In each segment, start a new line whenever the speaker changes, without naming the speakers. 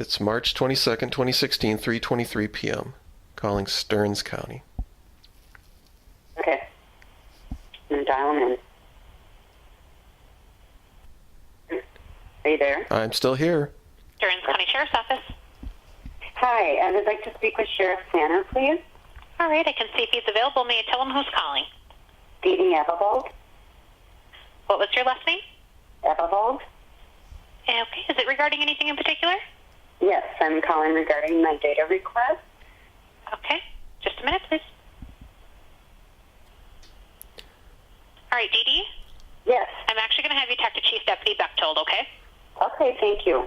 It's March 22nd, 2016, 3:23 p.m. Calling Stearns County.
Okay. I'm dialing in. Are you there?
I'm still here.
Stearns County Sheriff's Office.
Hi, I would like to speak with Sheriff Sandra, please.
All right, I can see if he's available. May I tell him who's calling?
Dede Evavold.
What was your last name?
Evavold?
Okay, is it regarding anything in particular?
Yes, I'm calling regarding my data request.
Okay, just a minute, please. All right, Dee Dee?
Yes.
I'm actually going to have you talk to Chief Deputy Bechtold, okay?
Okay, thank you.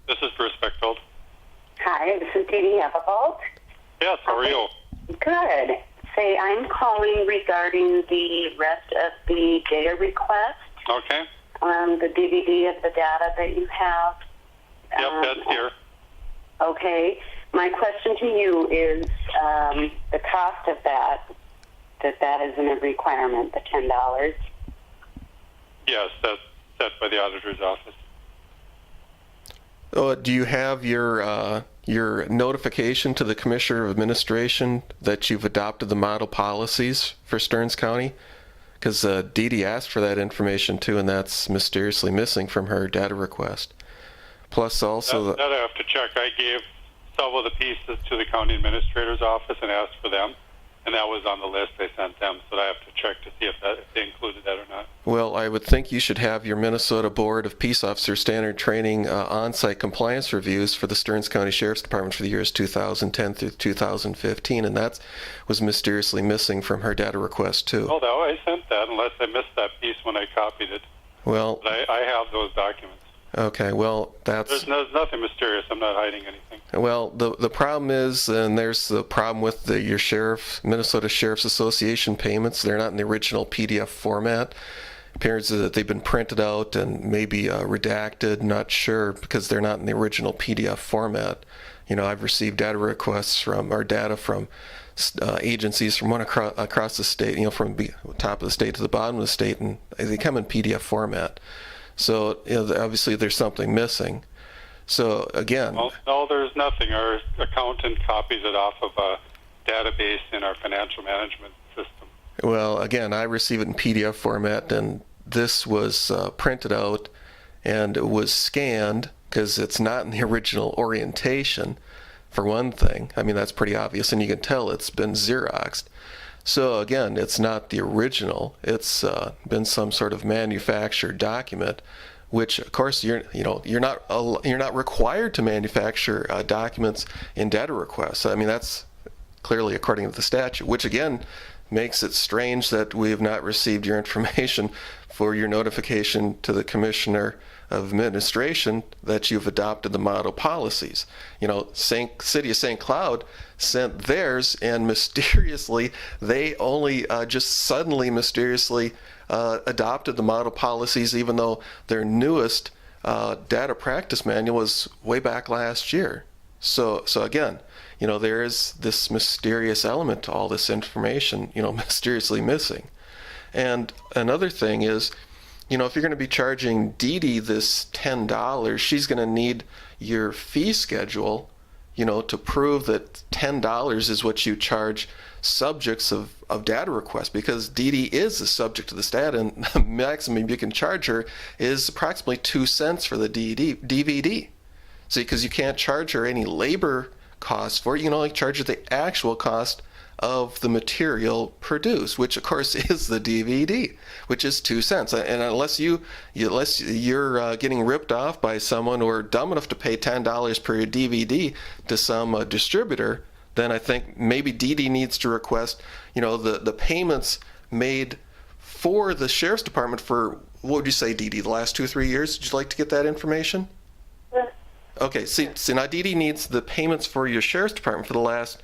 This is Bruce Bechtold.
Hi, this is Dede Evavold.
Yes, how are you?
Good. Say, I'm calling regarding the rest of the data request.
Okay.
The DVD of the data that you have.
Yep, that's here.
Okay. My question to you is the cost of that is a requirement, the $10.
Yes, that's set by the auditor's office.
Do you have your notification to the Commissioner of Administration that you've adopted the model policies for Stearns County? Because Dee Dee asked for that information too, and that's mysteriously missing from her data request. Plus also...
That I have to check. I gave several of the pieces to the county administrator's office and asked for them, and that was on the list I sent them, so I have to check to see if they included that or not.
Well, I would think you should have your Minnesota Board of Peace Officer Standard Training on-site compliance reviews for the Stearns County Sheriff's Department for the years 2010 through 2015, and that was mysteriously missing from her data request too.
Oh, no, I sent that unless I missed that piece when I copied it.
Well,
but I have those documents.
Okay, well, that's...
There's nothing mysterious. I'm not hiding anything.
Well, the problem is, and there's the problem with your Minnesota Sheriff's Association payments, they're not in the original PDF format. It appears that they've been printed out and maybe redacted, not sure, because they're not in the original PDF format. You know, I've received data requests from, or data from agencies from across the state, you know, from the top of the state to the bottom of the state, and they come in PDF format. So, you know, obviously there's something missing. So, again...
Well, no, there's nothing. Our accountant copies it off of a database in our financial management system.
Well, again, I receive it in PDF format, and this was printed out, and it was scanned, because it's not in the original orientation, for one thing. I mean, that's pretty obvious, and you can tell it's been Xeroxed. So again, it's not the original. It's been some sort of manufactured document, which of course you're not required to manufacture documents in data requests. I mean, that's clearly according to the statute, which again makes it strange that we have not received your information for your notification to the Commissioner of Administration that you've adopted the model policies. You know, City of St. Cloud sent theirs, and mysteriously, they only just suddenly mysteriously adopted the model policies, even though their newest data practice manual was way back last year. So again, you know, there is this mysterious element to all this information, you know, mysteriously missing. And another thing is, you know, if you're going to be charging Dee Dee this $10, she's going to need your fee schedule, you know, to prove that $10 is what you charge subjects of data requests, because Dee Dee is a subject of this data, and the maximum you can charge her is approximately 2 cents for the DVD. See, because you can't charge her any labor costs for it, you can only charge her the actual cost of the material produced, which of course is the DVD, which is 2 cents. And unless you're getting ripped off by someone or dumb enough to pay $10 per DVD to some distributor, then I think maybe Dee Dee needs to request, you know, the payments made for the Sheriff's Department for, what would you say, Dee Dee, the last 2 or 3 years? Would you like to get that information?
Yeah.
Okay, see now Dee Dee needs the payments for your Sheriff's Department for the last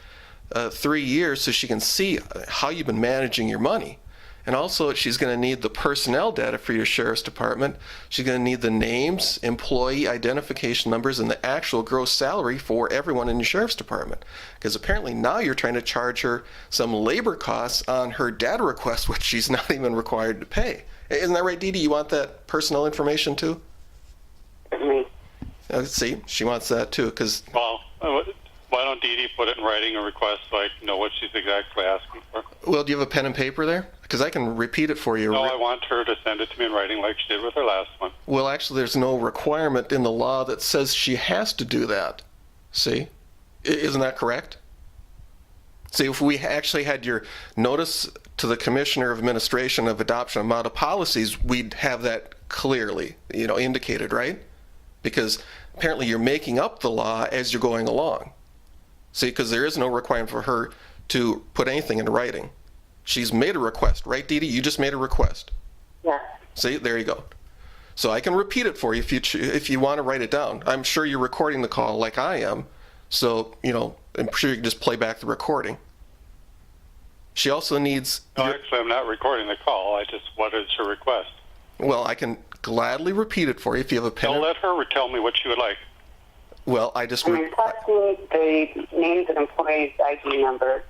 3 years so she can see how you've been managing your money. And also, she's going to need the personnel data for your sheriff's department. She's going to need the names, employee identification numbers, and the actual gross salary for everyone in your sheriff's department. Because apparently now you're trying to charge her some labor costs on her data request, which she's not even required to pay. Isn't that right, Dede? You want that personnel information too?
Certainly.
See, she wants that too, because...
Well, why don't Dede put it in writing a request so I know what she's exactly asking for?
Well, do you have a pen and paper there? Because I can repeat it for you.
No, I want her to send it to me in writing like she did with her last one.
Well, actually, there's no requirement in the law that says she has to do that. See? Isn't that correct? See, if we actually had your notice to the Commissioner of Administration of Adoption of Model Policies, we'd have that clearly, indicated, right? Because apparently you're making up the law as you're going along. See, because there is no requirement for her to put anything in writing. She's made a request, right, Dede? You just made a request.
Yes.
See, there you go. So I can repeat it for you if you want to write it down. I'm sure you're recording the call like I am, so, I'm sure you can just play back the recording. She also needs...
No, actually, I'm not recording the call. What is her request?
Well, I can gladly repeat it for you if you have a pen.
Don't let her tell me what she would like.
Well, I
I'm
just...
requesting the names and employees' ID number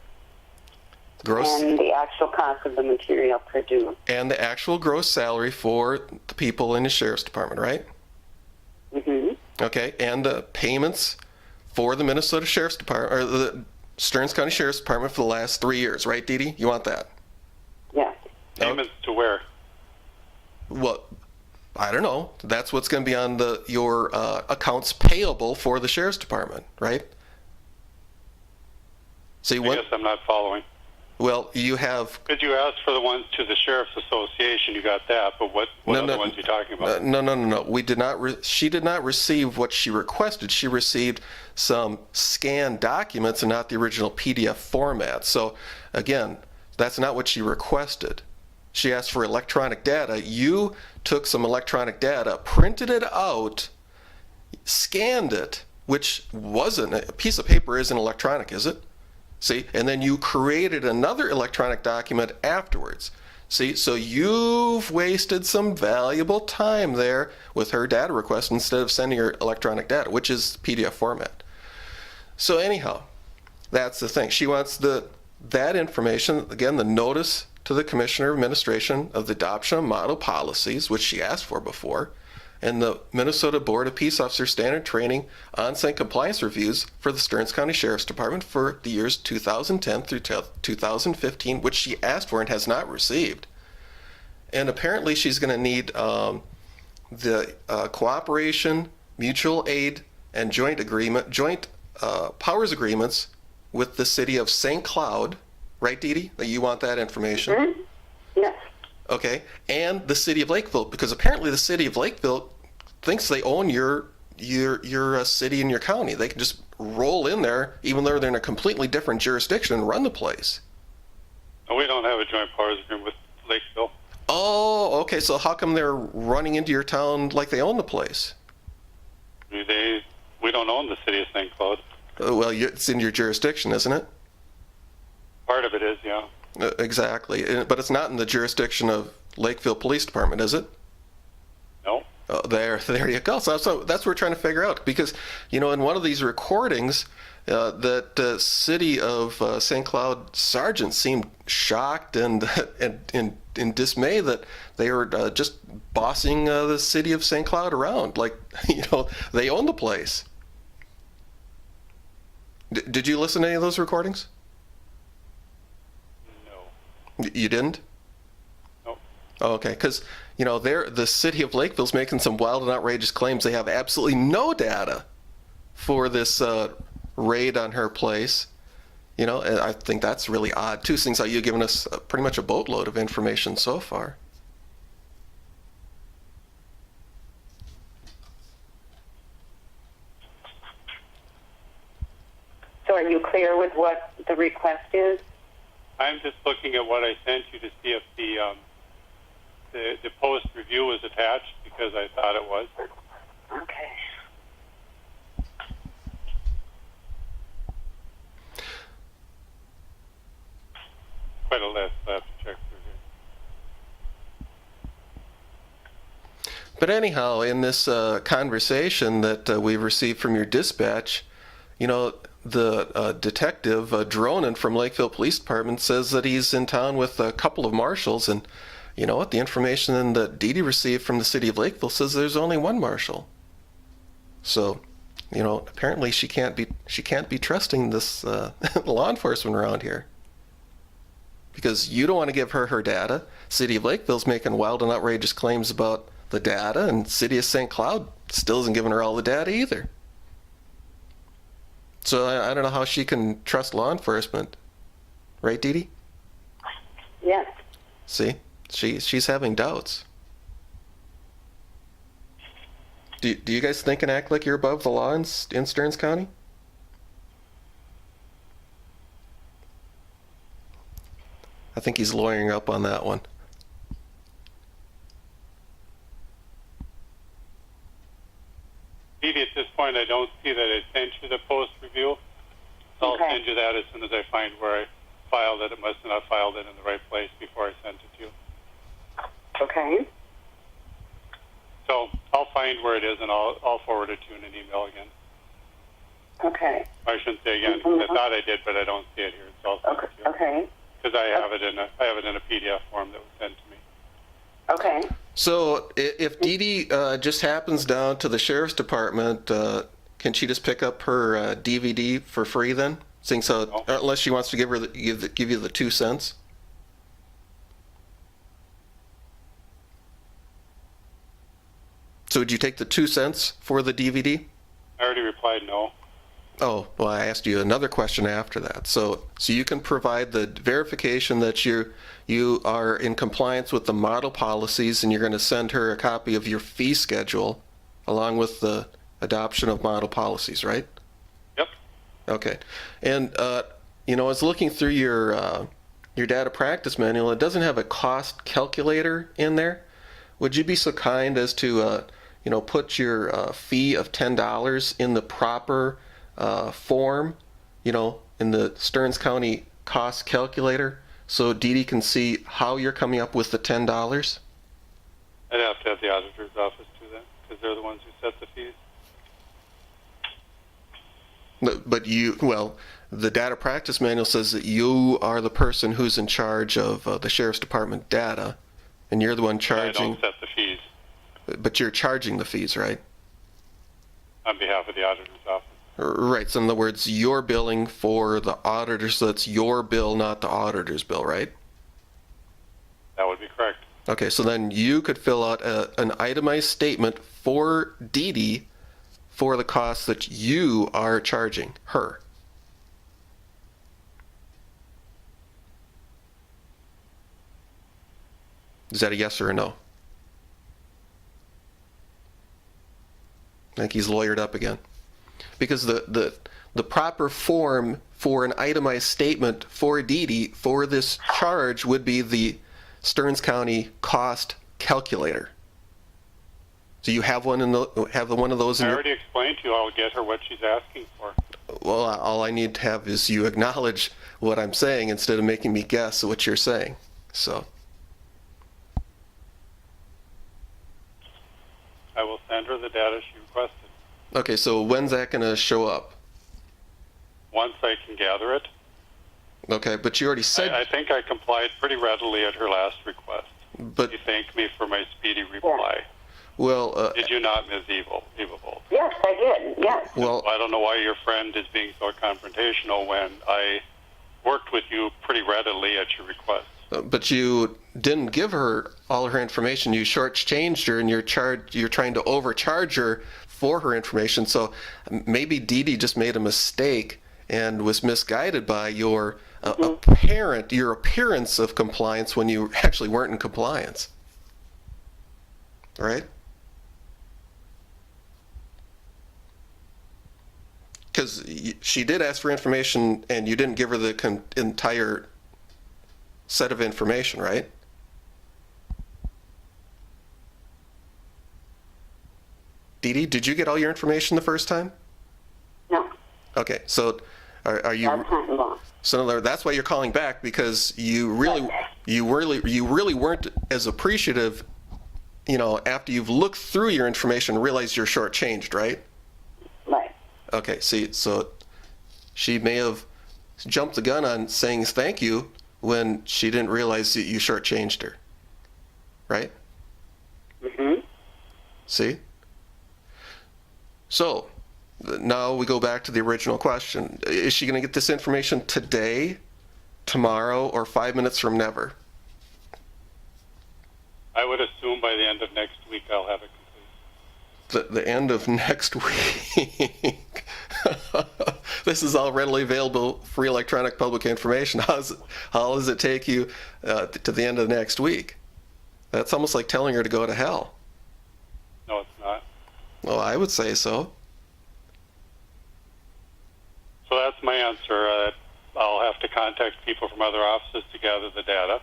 Gross...
and the actual cost of the material produced.
And the actual gross salary for the people in the sheriff's department, right?
Mm-hmm.
Okay, and the payments for the Minnesota Sheriff's Department, or the Stearns County Sheriff's Department for the last 3 years, right, Dede? You want that?
Yes.
Payments to where?
Well, I don't know. That's what's going to be on your accounts payable for the Sheriff's Department, right? See,
I guess I'm not following.
Well, you have...
Because you asked for the ones to the Sheriff's Association, you got that, but what other ones are you talking about?
No. We did not. She did not receive what she requested. She received some scanned documents and not the original PDF format. So, again, that's not what she requested. She asked for electronic data. You took some electronic data, printed it out, scanned it, which wasn't... A piece of paper isn't electronic, is it? See, and then you created another electronic document afterwards. See, so you've wasted some valuable time there with her data request instead of sending her electronic data, which is PDF format. So anyhow, that's the thing. She wants that information, again, the notice to the Commissioner of Administration of the Adoption of Model Policies, which she asked for before, and the Minnesota Board of Peace Officer Standard Training on-site compliance reviews for the Stearns County Sheriff's Department for the years 2010 through 2015, which she asked for and has not received. And apparently she's going to need the cooperation, mutual aid, and joint powers agreements with the city of St. Cloud, right, Dede? You want that information?
Mm-hmm. Yes.
Okay, and the city of Lakeville, because apparently the city of Lakeville thinks they own your city and your county. They can just roll in there, even though they're in a completely different jurisdiction, and run the place.
We don't have a joint powers agreement with Lakeville.
Oh, okay. So how come they're running into your town like they own the place?
We don't own the city of St. Cloud.
Well, it's in your jurisdiction, isn't it?
Part of it is, yeah.
Exactly, but it's not in the jurisdiction of Lakeville Police Department, is it?
No.
There you go. So that's what we're trying to figure out, because in one of these recordings, that city of St. Cloud sergeant seemed shocked and in dismay that they were just bossing the city of St. Cloud around, like they own the place. Did you listen to any of those recordings? You didn't?
No.
Oh, okay, because the city of Lakeville's making some wild and outrageous claims. They have absolutely no data for this raid on her place. And I think that's really odd too, since you've given us pretty much a boatload of information so far.
So are you clear with what the request is?
I'm just looking at what I sent you to see if the post review was attached, because I thought it was.
Okay.
Quite a list. I have to check through
But anyhow, in this conversation that we've received from your dispatch, the detective, Dronin from Lakeville Police Department, says that he's in town with a couple of marshals, and you know what? The information that Dede received from the city of Lakeville says there's only one marshal. So, apparently she can't be trusting this law enforcement around here. Because you don't want to give her data. City of Lakeville's making wild and outrageous claims about the data, and City of St. Cloud still isn't giving her all the data either. So I don't know how she can trust law enforcement. Right, Dede?
Yes.
See? She's having doubts. Do you guys think and act like you're above the law in Stearns County? I think he's lawyering up on that one.
Dede, at this point, I don't see that I sent you the post review. So
Okay.
I'll send you that as soon as I find where I filed it. It must have not filed it in the right place before I sent it to you.
Okay.
So I'll find where it is, and I'll forward it to you in an email again.
Okay.
I shouldn't say again.
Mhm.
I thought I did, but I don't see it here. So I'll send
Okay.
it to you.
Okay.
Because I have it in a PDF form that was sent to me.
Okay.
So if Dede just happens down to the sheriff's department, can she just pick up her DVD for free then?
No.
Unless she wants to give you the 2 cents. So would you take the 2 cents for the DVD?
I already replied no.
Oh, well, I asked you another question after that. So you can provide the verification that you are in compliance with the model policies, and you're going to send her a copy of your fee schedule along with the adoption of model policies, right?
Yep.
Okay. And I was looking through your data practice manual. It doesn't have a cost calculator in there. Would you be so kind as to put your fee of $10 in the proper form, in the Stearns County cost calculator, so Dede can see how you're coming up with the $10?
I'd have to have the auditor's office do that, because they're the ones who set the fees.
But the data practice manual says that you are the person who's in charge of the sheriff's department data, and you're the one charging.
I don't set the fees
But you're charging the fees, right?
on behalf of the auditor's office.
Right. So in other words, you're billing for the auditor, so it's your bill, not the auditor's bill, right?
That would be correct.
Okay, so then you could fill out an itemized statement for Dede for the costs that you are charging her. Is that a yes or a no? I think he's lawyered up again. Because the proper form for an itemized statement for Dede for this charge would be the Stearns County cost calculator. Do you have one one of those in
I
your...
already explained to you I'll get her what she's asking for.
Well, all I need to have is you acknowledge what I'm saying instead of making me guess what you're saying. So
I will send her the data she requested.
okay, so when's that going to show up?
Once I can gather it.
Okay, but you already said...
I think I complied pretty readily at her last request.
But
She thanked me for my speedy reply.
well,
Did you not, Ms. Evavold?
Yes, I did. Yes.
well,
I don't know why your friend is being so confrontational when I worked with you pretty readily at your request.
but you didn't give her all her information. You shortchanged her, and you're trying to overcharge her for her information. So maybe Dede just made a mistake and was misguided by your appearance of compliance when you actually weren't in compliance. Right? Because she did ask for information, and you didn't give her the entire set of information, right? Dede, did you get all your information the first time?
No.
Okay, so are you?
That's not law.
So in other words, that's why you're calling back, because you really weren't as appreciative after you've looked through your information, realize you're shortchanged, right?
Right.
Okay, see, so she may have jumped the gun on saying thank you when she didn't realize that you shortchanged her. Right?
Mm-hmm.
See? So, now we go back to the original question. Is she going to get this information today, tomorrow, or 5 minutes from never?
I would assume by the end of next week I'll have it complete.
The end of next week. This is all readily available free electronic public information. How does it take you to the end of next week? That's almost like telling her to go to hell.
No, it's not.
Well, I would say so.
So that's my answer. I'll have to contact people from other offices to gather the data,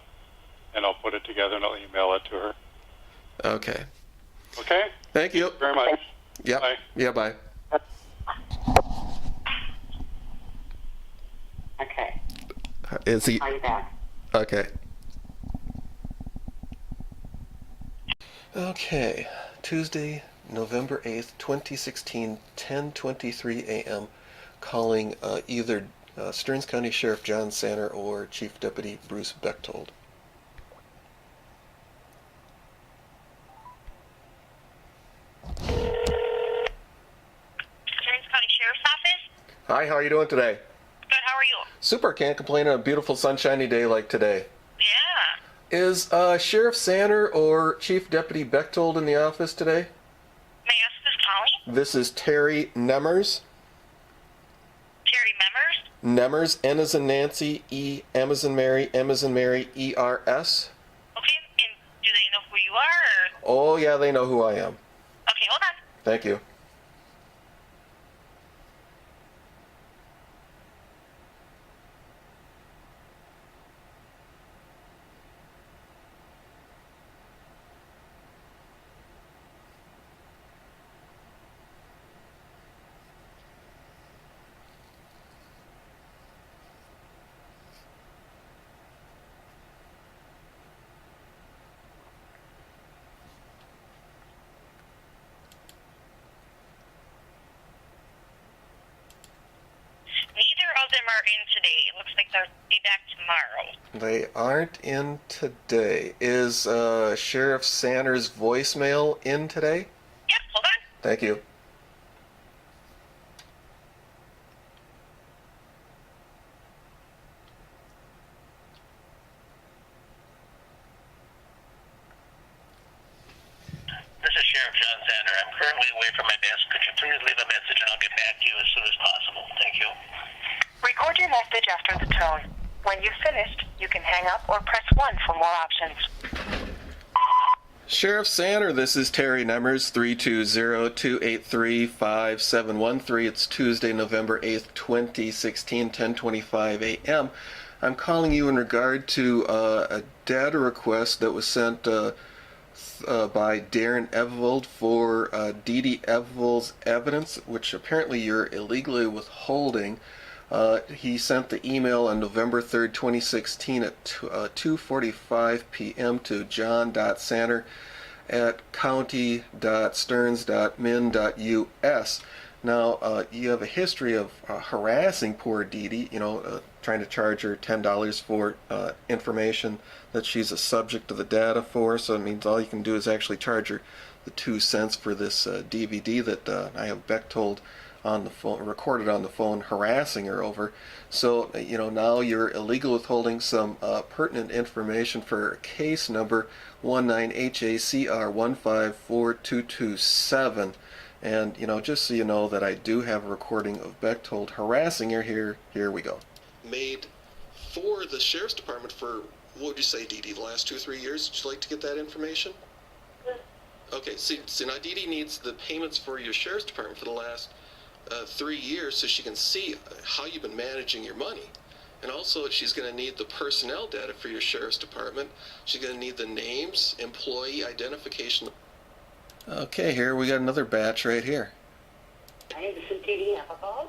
and I'll put it together and I'll email it to her.
Okay.
Okay?
Thank you.
Very much.
Yep.
Bye.
Yeah, bye.
Okay.
Is he?
I'm back.
Okay. Okay. Tuesday, November 8th, 2016, 10:23 a.m. Calling either Stearns County Sheriff John Sandra or Chief Deputy Bruce Bechtold.
Stearns County Sheriff's Office?
Hi, how are you doing today?
Good, how are you?
Super, can't complain on a beautiful sunshiny day like today.
Yeah.
Is Sheriff Sandra or Chief Deputy Bechtold in the office today?
May I ask who's calling?
This is Terry Nemmers.
Terry Members?
Nemmers, N as in Nancy, E, M as in Mary, M as in Mary, E-R-S.
Okay, and do they know who you are, or?
Oh, yeah, they know who I am.
Okay, hold on.
Thank you.
Neither of them are in today. It looks like they'll be back tomorrow.
They aren't in today. Is Sheriff Sanders' voicemail in today?
Yeah, hold on.
Thank you.
This is Sheriff John Sandra. I'm currently away from my desk. Could you please leave a message and I'll get back to you as soon as possible? Thank you.
Record your message after the tone. When you've finished, you can hang up or press 1 for more options.
Sheriff Sandra, this is Terry Nemmers, 320-283-5713. It's Tuesday, November 8th, 2016, 10:25 a.m. I'm calling you in regard to a data request that was sent by Dede Evavold for Dede Evavold's evidence, which apparently you're illegally withholding. He sent the email on November 3rd, 2016 at 2:45 p.m. to john.sander@county.stearns.min.us. Now, you have a history of harassing poor Dede, trying to charge her $10 for information that she's a subject of the data for, so it means all you can do is actually charge her the 2 cents for this DVD that I have Bechtold on the phone, recorded on the phone, harassing her over. So, now you're illegal withholding some pertinent information for case number 19HACR154227. And, just so you know that I do have a recording of Bechtold harassing her here. Here we go. Made for the Sheriff's Department for, what would you say, Dede, the last 2 or 3 years? Would you like to get that information? Okay, see now Dede needs the payments for your Sheriff's Department for the last 3 years so she can see how you've been managing your money. And also she's going to need the personnel data for your Sheriff's Department. She's going to need the names, employee identification. Okay, here we got another batch right here.
Hi, this is Dede Evavold.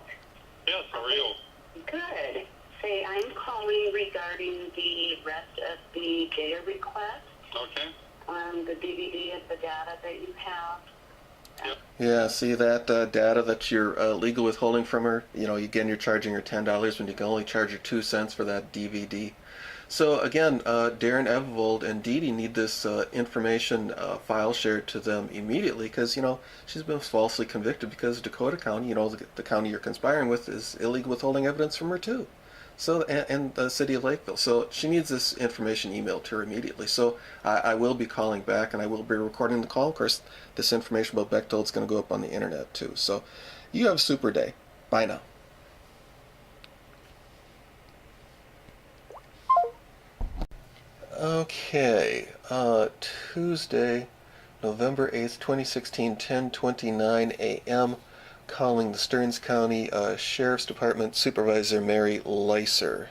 Yes, for real.
Good. Say, I'm calling regarding the rest of the data request.
Okay.
on the DVD of the data that you have.
Yep.
Yeah, see that data that you're legal withholding from her? You know, again, you're charging her $10 when you can only charge her 2 cents for that DVD. So again, Darren Evavold and Dede need this information file shared to them immediately because, you know, she's been falsely convicted because Dakota County, you know, the county you're conspiring with, is illegal withholding evidence from her too. So, and the city of Lakeville. So she needs this information emailed to her immediately. So I will be calling back and I will be recording the call. Of course, this information about Bechtold is going to go up on the internet too. So you have a super day. Bye now. Okay, Tuesday, November 8th, 2016, 10:29 a.m. Calling the Stearns County Sheriff's Department Supervisor Mary Leiser.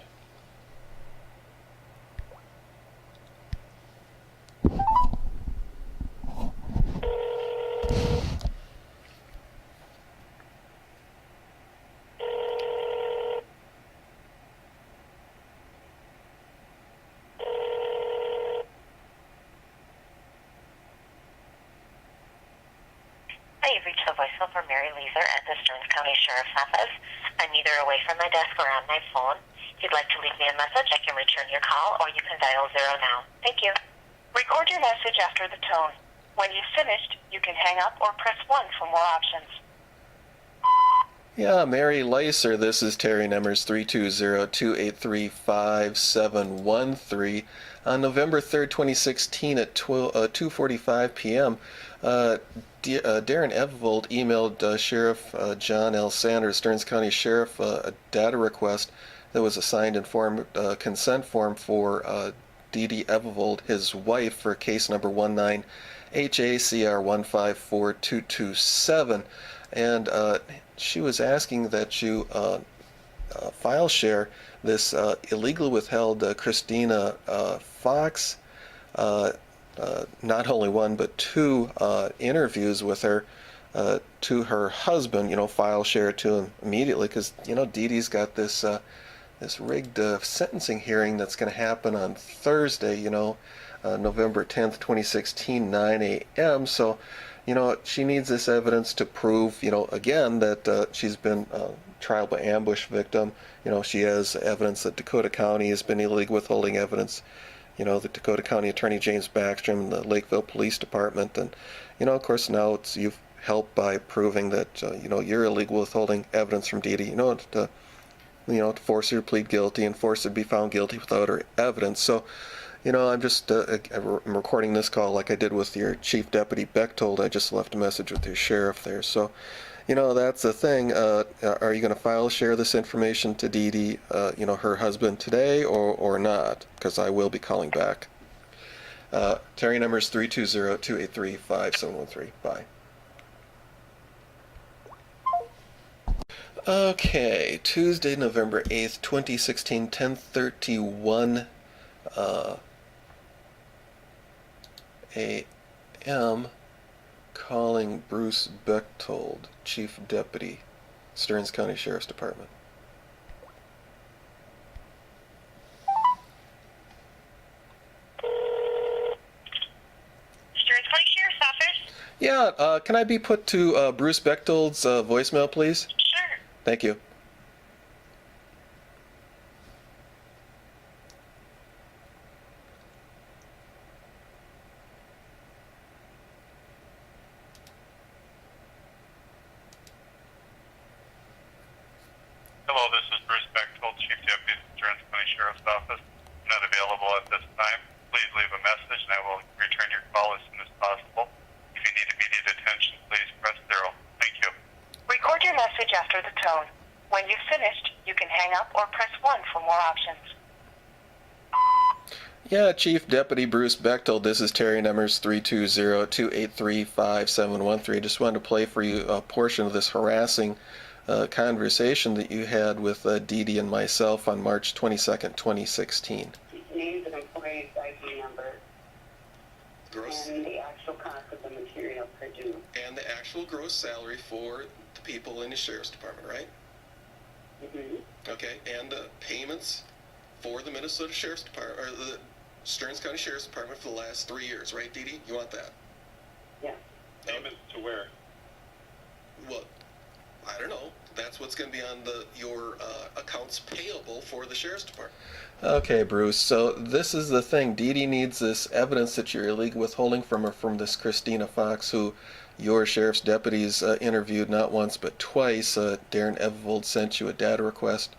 Hi, you've reached the voicemail for Mary Leiser at the Stearns County Sheriff's Office. I'm either away from my desk or on my phone. If you'd like to leave me a message, I can return your call, or you can dial 0 now. Thank you. Record your message after the tone. When you've finished, you can hang up or press 1 for more options.
Yeah, Mary Leiser, this is Terry Nemmers, 320-283-5713. On November 3rd, 2016 at 2:45 p.m., Darren Evavold emailed Sheriff John L. Sanders, Stearns County Sheriff, a data request that was a signed informed consent form for Dede Evavold, his wife, for case number 19-HACR154227. And she was asking that you file share this illegal withheld Christina Fox, not only one but 2 interviews with her to her husband, you know, file share to him immediately because, you know, Dede's got this this rigged sentencing hearing that's going to happen on Thursday, you know, November 10th, 2016, 9 a.m. So, you know, she needs this evidence to prove, you know, again, that she's been trial by ambush victim. You know, she has evidence that Dakota County has been illegal withholding evidence. You know, the Dakota County Attorney James Backstrom and the Lakeville Police Department. And, you know, of course, now you've helped by proving that, you know, you're illegal withholding evidence from Dede, you know, to force her to plead guilty and force her to be found guilty without her evidence. So, you know, I'm just I'm recording this call like I did with your Chief Deputy Bechtold. I just left a message with your sheriff there. So, you know, that's the thing. Are you going to file share this information to Dede, you know, her husband today or not? Because I will be calling back. Terry Nemmers, 320-283-5713. Bye. Okay, Tuesday, November 8th, 2016, 10:31 a.m. Calling Bruce Bechtold, Chief Deputy, Stearns County Sheriff's Department.
Stearns County Sheriff's Office?
Yeah, can I be put to Bruce Bechtold's voicemail, please?
Sure.
Thank you.
Hello, this is Bruce Bechtold, Chief Deputy, Stearns County Sheriff's Office. I'm not available at this time. Please leave a message and I will return your call as soon as possible. If you need immediate attention, please press 0. Thank you.
Record your message after the tone. When you've finished, you can hang up or press 1 for more options.
Yeah, Chief Deputy Bruce Bechtold, this is Terry Nemmers, 320-283-5713. Just wanted to play for you a portion of this harassing conversation that you had with Dede and myself on March 22nd, 2016.
Names and employees' ID number
Gross.
and the actual cost of the material produced.
And the actual gross salary for the people in the Sheriff's Department, right?
Mm-hmm.
Okay, and the payments for the Minnesota Sheriff's Department, or Stearns County Sheriff's Department for the last 3 years, right, Dede? You want that?
Yeah.
Payment to where?
Well, I don't know. That's what's going to be on your accounts payable for the Sheriff's Department. Okay, Bruce. So this is the thing. Dede needs this evidence that you're illegally withholding from her from this Christina Fox, who your sheriff's deputies interviewed not once but twice. Dede Evavold sent you a data request.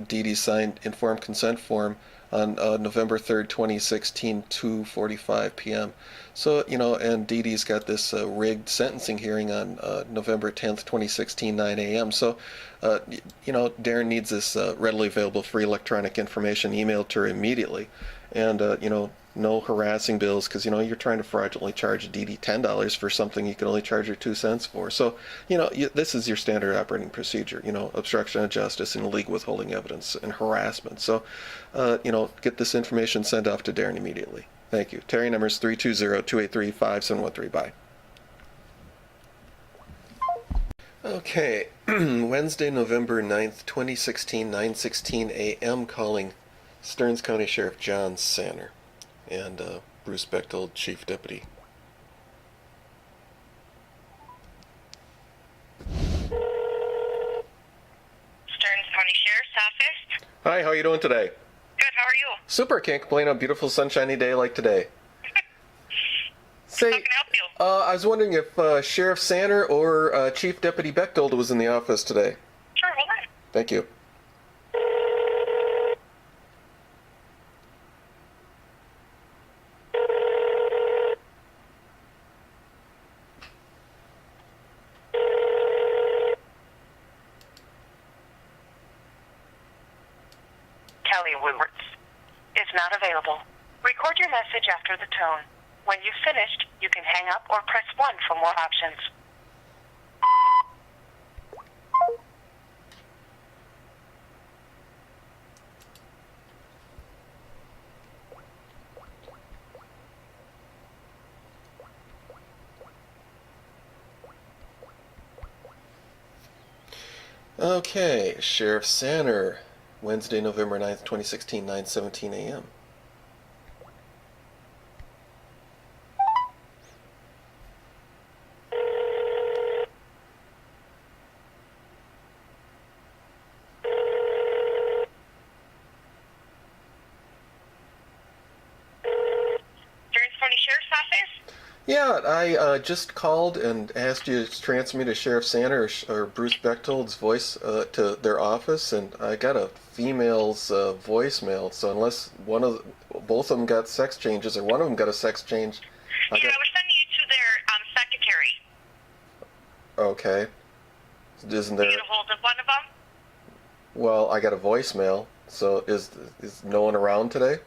Dede signed informed consent form on November 3rd, 2016, 2:45 p.m. So, and Dede's got this rigged sentencing hearing on November 10th, 2016, 9 a.m. So, Darren needs this readily available free electronic information emailed to her immediately. And, no harassing bills, because, you're trying to fraudulently charge Dede $10 for something you can only charge her 2 cents for. So, this is your standard operating procedure, obstruction of justice and illegal withholding evidence and harassment. So, get this information sent off to Darren immediately. Thank you. Terry number is 320-283-5713. Bye. Okay. Wednesday, November 9th, 2016, 9:16 a.m. calling Stearns County Sheriff John Sanner and Bruce Bechtold, Chief Deputy.
Stearns County Sheriff's Office.
Hi, how are you doing today?
Good, how are you?
Super, can't complain on a beautiful sunshiny day like today. Say,
How can I help you?
I was wondering if Sheriff Sanner or Chief Deputy Bechtold was in the office today.
Sure, hold on.
Thank you.
Kelly Woodwards is not available. Record your message after the tone. When you've finished, you can hang up or press 1 for more options.
Okay, Sheriff Sanner, Wednesday, November 9th, 2016, 9:17 a.m.
Stearns County Sheriff's Office?
Yeah, I just called and asked you to transfer me to Sheriff Sanner or Bruce Bechtold's voice to their office, and I got a female's voicemail. So unless both of them got sex changes, or one of them got a sex change,
I was sending you to their secretary.
Okay. Isn't there?
You get a hold of one of them?
Well, I got a voicemail. So is no one around today?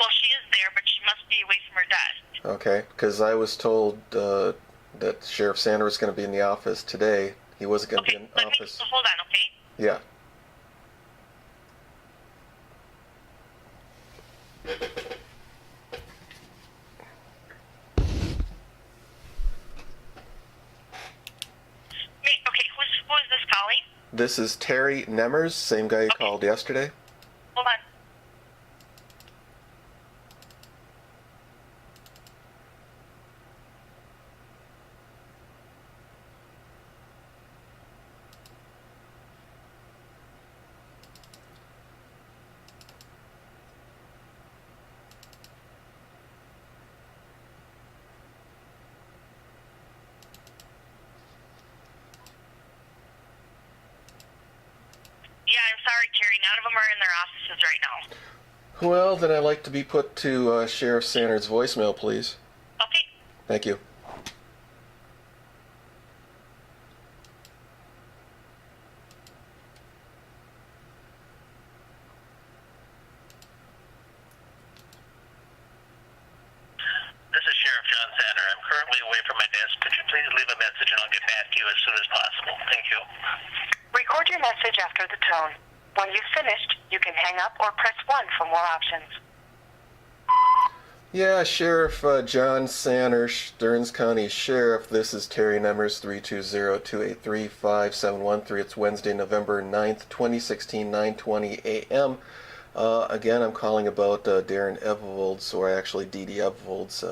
Well, she is there, but she must be away from her desk.
Okay, because I was told that Sheriff Sandra was going to be in the office today. He wasn't going to be in the office.
Hold on, okay?
Yeah.
Okay, who is this calling?
This is Terry Nemmers, same guy you called yesterday.
Hold on. Yeah, I'm sorry, Terry. None of them are in their offices right now.
Well, then I'd like to be put to Sheriff Sanders' voicemail, please.
Okay.
Thank you.
This is Sheriff John Sandra. I'm currently away from my desk. Could you please leave a message and I'll get back to you as soon as possible? Thank you.
Record your message after the tone. When you've finished, you can hang up or press 1 for more options.
Yeah, Sheriff John Sanner, Stearns County Sheriff. This is Terry Nemmers, 320-283-5713. It's Wednesday, November 9th, 2016, 9:20 a.m. Again, I'm calling about Dede Evavold's, or actually Dede Evavold's,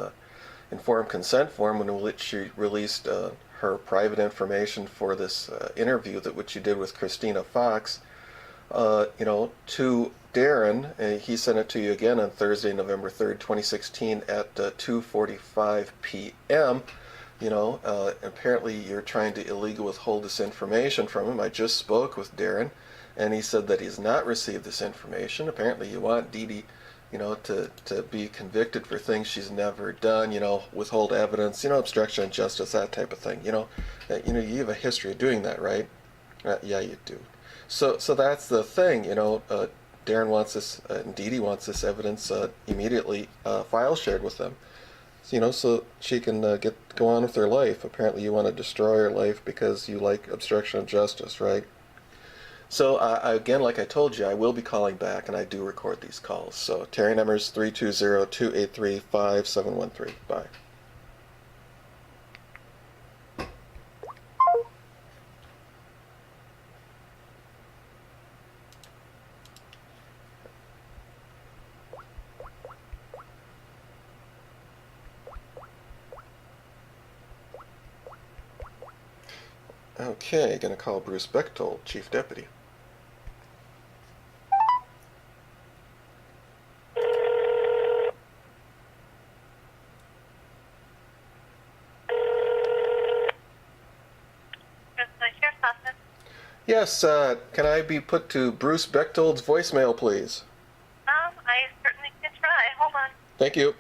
informed consent form in which she released her private information for this interview that which you did with Christina Fox, to Darren. He sent it to you again on Thursday, November 3rd, 2016 at 2:45 p.m. Apparently you're trying to illegally withhold this information from him. I just spoke with Darren, and he said that he's not received this information. Apparently you want Dede, to be convicted for things she's never done, withhold evidence, obstruction of justice, that type of thing. You have a history of doing that, right? Yeah, you do. So that's the thing, Darren wants this, and Dede wants this evidence immediately file shared with them, so she can go on with her life. Apparently you want to destroy her life because you like obstruction of justice, right? So again, like I told you, I will be calling back, and I do record these calls. So Terry numbers 320-283-5713. Bye. Okay, gonna call Bruce Bechtold, Chief Deputy. Yes, can I be put to Bruce Bechtold's voicemail, please?
I certainly can try. Hold on.
Thank you.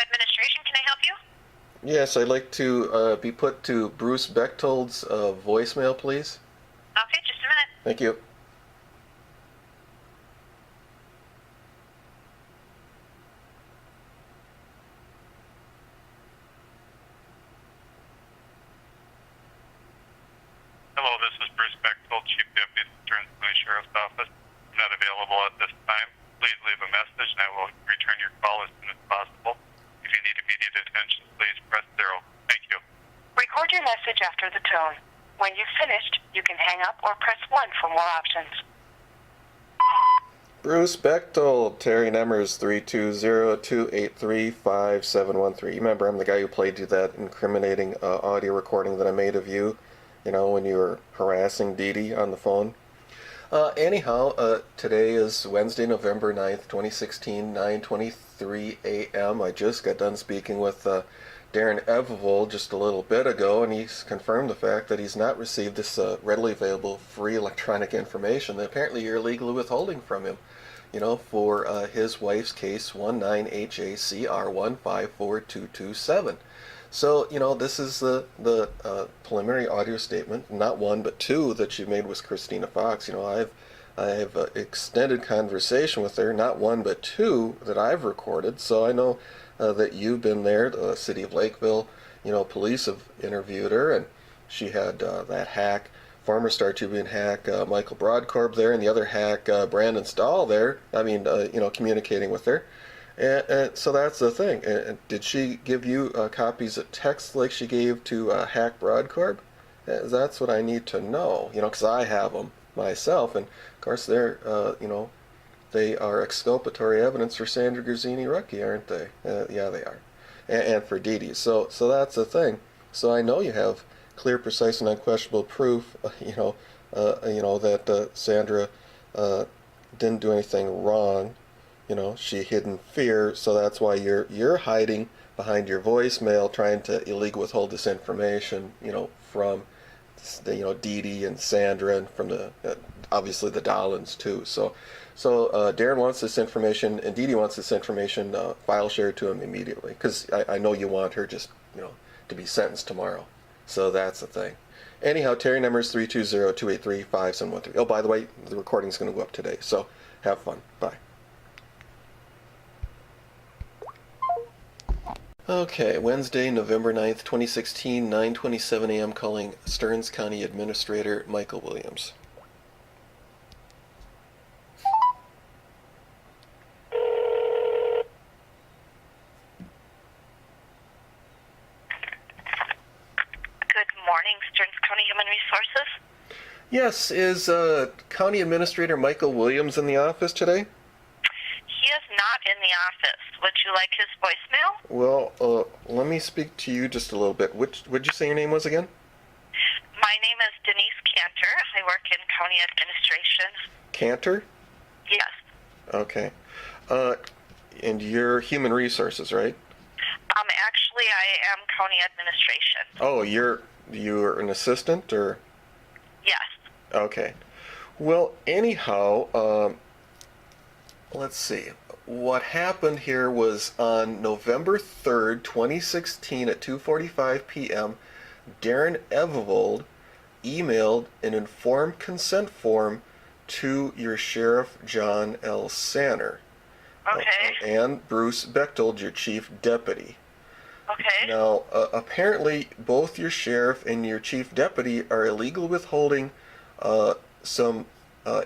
Administration, can I help you?
Yes, I'd like to be put to Bruce Bechtold's voicemail, please.
Okay, just a minute.
Thank you.
Hello, this is Bruce Bechtold, Chief Deputy at the Stearns County Sheriff's Office. I'm not available at this time. Please leave a message and I will return your call as soon as possible. If you need immediate attention, please press 0. Thank you.
Record your message after the tone. When you've finished, you can hang up or press 1 for more options.
Bruce Bechtold, Terry Nemmers, 320-283-5713. You remember, I'm the guy who played you that incriminating audio recording that I made of you, when you were harassing Dede on the phone. Anyhow, today is Wednesday, November 9th, 2016, 9:23 a.m. I just got done speaking with Dede Evavold just a little bit ago, and he's confirmed the fact that he's not received this readily available free electronic information that apparently you're illegally withholding from him, for his wife's case 19HACR154227. So, this is the preliminary audio statement, not one but two, that you made with Christina Fox. I have extended conversation with her, not one but two that I've recorded. So I know that you've been there. The city of Lakeville, police have interviewed her, and she had that hack, former Star Tribune hack, Michael Broadcorp there, and the other hack, Brandon Stahl there. Communicating with her. And so that's the thing. And did she give you copies of text like she gave to Hack Broadcorp? That's what I need to know, because I have them myself. And, of course, they're, they are exculpatory evidence for Sandra Grazzini-Rucki, aren't they? Yeah, they are. And for Dede. So that's the thing. So I know you have clear, precise, and unquestionable proof, that Sandra didn't do anything wrong. She hid in fear, so that's why you're hiding behind your voicemail, trying to illegally withhold this information, from Dede and Sandra, and from the obviously the Dollins too. So Darren wants this information, and Dede wants this information file shared to him immediately, because I know you want her just to be sentenced tomorrow. So that's the thing. Anyhow, Terry number is 320-283-5713. Oh, by the way, the recording's going to go up today, so have fun. Bye. Okay, Wednesday, November 9th, 2016, 9:27 a.m. calling Stearns County Administrator Michael Williams.
Good morning, Stearns County Human Resources.
Yes, is County Administrator Michael Williams in the office today?
He is not in the office. Would you like his voicemail?
Well, let me speak to you just a little bit. What'd you say your name was again?
My name is Denise Cantor. I work in county administration.
Cantor?
Yes.
Okay. And you're Human Resources, right?
Actually, I am county administration.
Oh, you're an assistant, or?
Yes.
Okay. Well, anyhow, let's see. What happened here was on November 3rd, 2016 at 2:45 p.m., Dede Evavold emailed an informed consent form to your Sheriff John L. Sanner.
Okay.
And Bruce Bechtold, your chief deputy.
Okay.
Now, apparently, both your sheriff and your chief deputy are illegally withholding some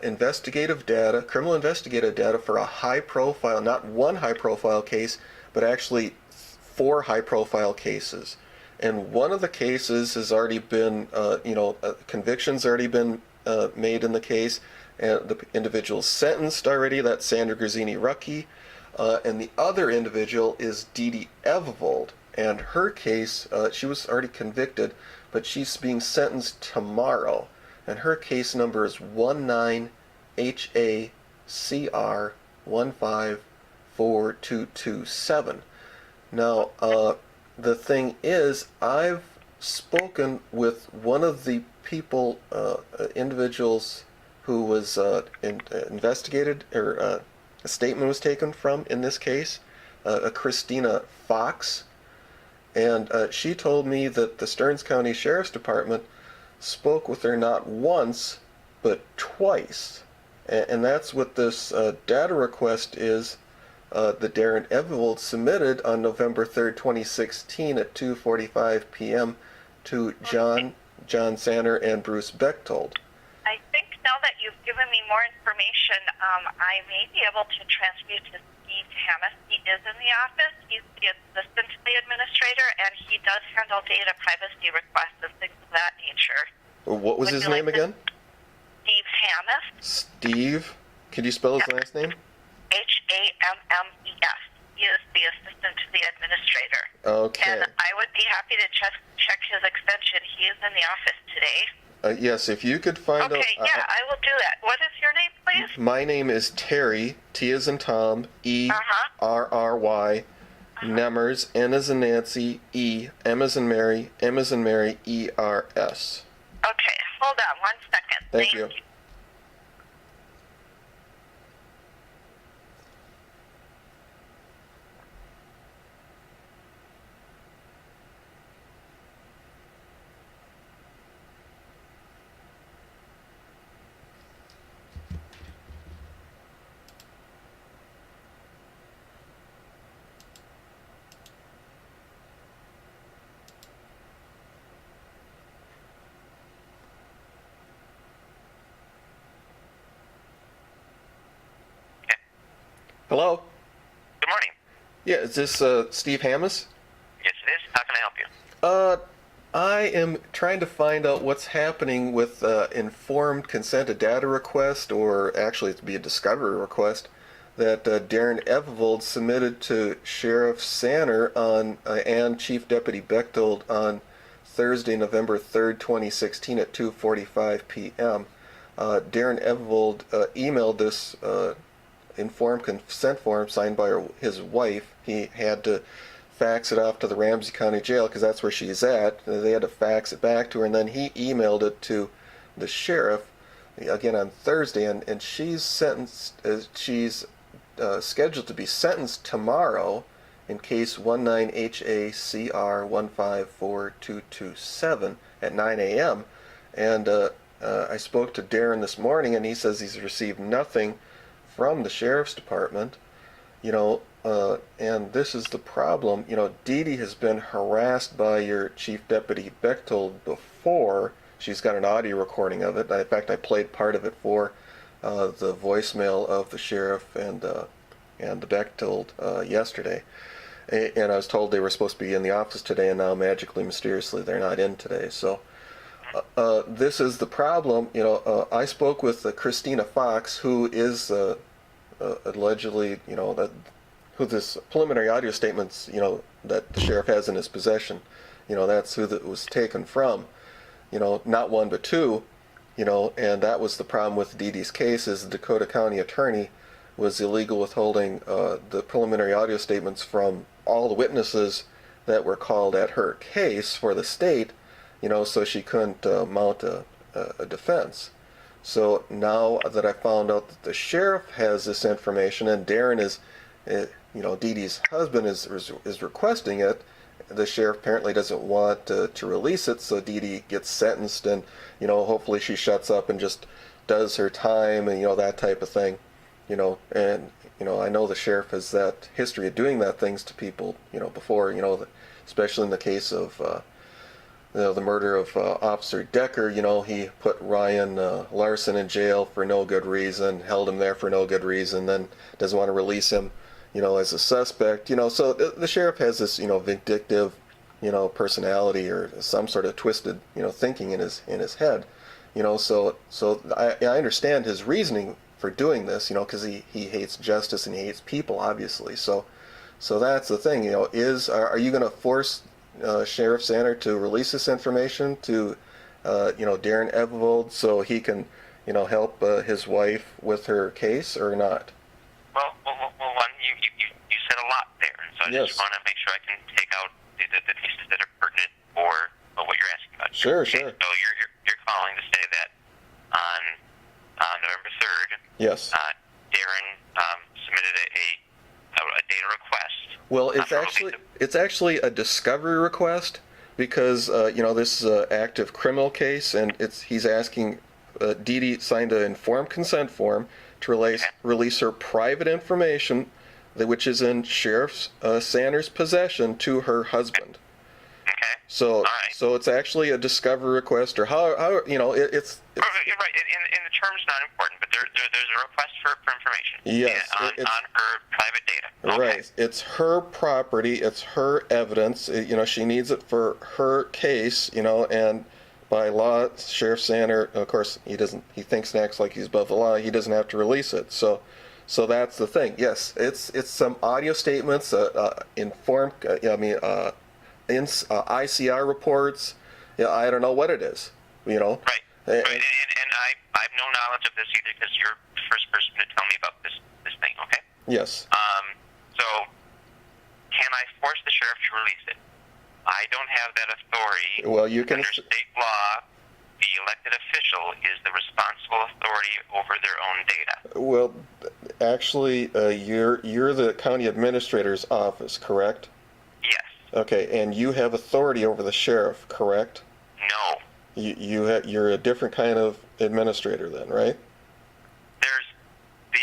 investigative data, criminal investigative data for a high-profile, not one high-profile case, but actually 4 high-profile cases. And one of the cases has already been, convictions already been made in the case, and the individual's sentenced already. That's Sandra Grazzini-Rucki. And the other individual is Dede Evavold. And her case, she was already convicted, but she's being sentenced tomorrow. And her case number is 19HACR154227. Now, the thing is, I've spoken with one of the people, individuals who was investigated, or a statement was taken from in this case, Christina Fox. And she told me that the Stearns County Sheriff's Department spoke with her not once, but twice. And that's what this data request is that Dede Evavold submitted on November 3rd, 2016 at 2:45 p.m. to John Sanner and Bruce Bechtold.
I think now that you've given me more information, I may be able to transfer you to Steve Hammis. He is in the office. He's the assistant to the administrator, and he does handle data privacy requests and things of that nature.
What was his name again?
Steve Hammis.
Steve? Could you spell his last name?
Hammes. He is the assistant to the administrator.
Okay.
And I would be happy to check his extension. He is in the office today.
Yes, if you could find out...
Okay, yeah, I will do that. What is your name, please?
My name is Terry, T as in Tom, E-R-R-Y, Nemmers, N as in Nancy, E, M as in Mary, M as in Mary, E-R-S.
Okay, hold on 1 second.
Thank you. Hello?
Good morning.
Yeah, is this Steve Hammis?
Yes, it is. How can I help you?
I am trying to find out what's happening with informed consent to data request, or actually it'd be a discovery request, that Dede Evavold submitted to Sheriff Sanner on and Chief Deputy Bechtold on Thursday, November 3rd, 2016 at 2:45 p.m. Dede Evavold emailed this informed consent form signed by his wife. He had to fax it off to the Ramsey County Jail because that's where she's at. They had to fax it back to her, and then he emailed it to the sheriff again on Thursday, and she's sentenced. She's scheduled to be sentenced tomorrow, in case 19HACR154227 at 9 a.m. And I spoke to Darren this morning, and he says he's received nothing from the sheriff's department. And this is the problem. Dede has been harassed by your Chief Deputy Bechtold before. She's got an audio recording of it. In fact, I played part of it for the voicemail of the sheriff and the Bechtold yesterday. And I was told they were supposed to be in the office today, and now magically, mysteriously, they're not in today. So this is the problem. I spoke with Christina Fox, who is allegedly, who this preliminary audio statements, that the sheriff has in his possession, that's who that was taken from, not one but two, and that was the problem with Dede's case, is the Dakota County attorney was illegal withholding the preliminary audio statements from all the witnesses that were called at her case for the state, so she couldn't mount a defense. So now that I found out that the sheriff has this information, and Darren is, Dede's husband is requesting it, the sheriff apparently doesn't want to release it, so Dede gets sentenced, and hopefully she shuts up and just does her time, and that type of thing, and I know the sheriff has that history of doing that things to people, before, especially in the case of the murder of Officer Decker. He put Ryan Larson in jail for no good reason, held him there for no good reason, then doesn't want to release him, as a suspect. So the sheriff has this, vindictive, personality, or some sort of twisted, thinking in his head. So I understand his reasoning for doing this, because he hates justice and he hates people, obviously. So that's the thing, are you going to force Sheriff Sandra to release this information to, Dede Evavold, so he can, help his wife with her case, or not?
Well, one, you said a lot there, and so I
Yes.
just want to make sure I can take out the pieces that are pertinent for what you're asking about.
Sure,
Okay,
sure.
So you're calling to say that on November 3rd,
Yes.
Darren submitted a data request.
Well,
for
it's actually a discovery request, because this is an active criminal case, and he's asking Dede signed an informed consent form to release her private information, which is in Sheriff Sanders' possession, to her husband.
Okay.
So,
All right.
so it's actually a discovery request, or how it's
You're right. In the terms, not important, but there's a request for information.
Yes,
On her private data. Okay.
right. It's her property. It's her evidence. She needs it for her case. And by law, Sheriff Sanders, of course, he thinks and acts like he's above the law. He doesn't have to release it. So that's the thing. Yes, it's some audio statements, informed. ICR reports. I don't know what it is.
Right. And I have no knowledge of this either, because you're the first person to tell me about this thing. Okay.
Yes.
So can I force the sheriff to release it? I don't have that authority.
Well, you can.
Under state law, the elected official is the responsible authority over their own data.
Well, actually, you're the county administrator's office, correct?
Yes.
Okay, and you have authority over the sheriff, correct?
No.
You're a different kind of administrator then, right?
There's the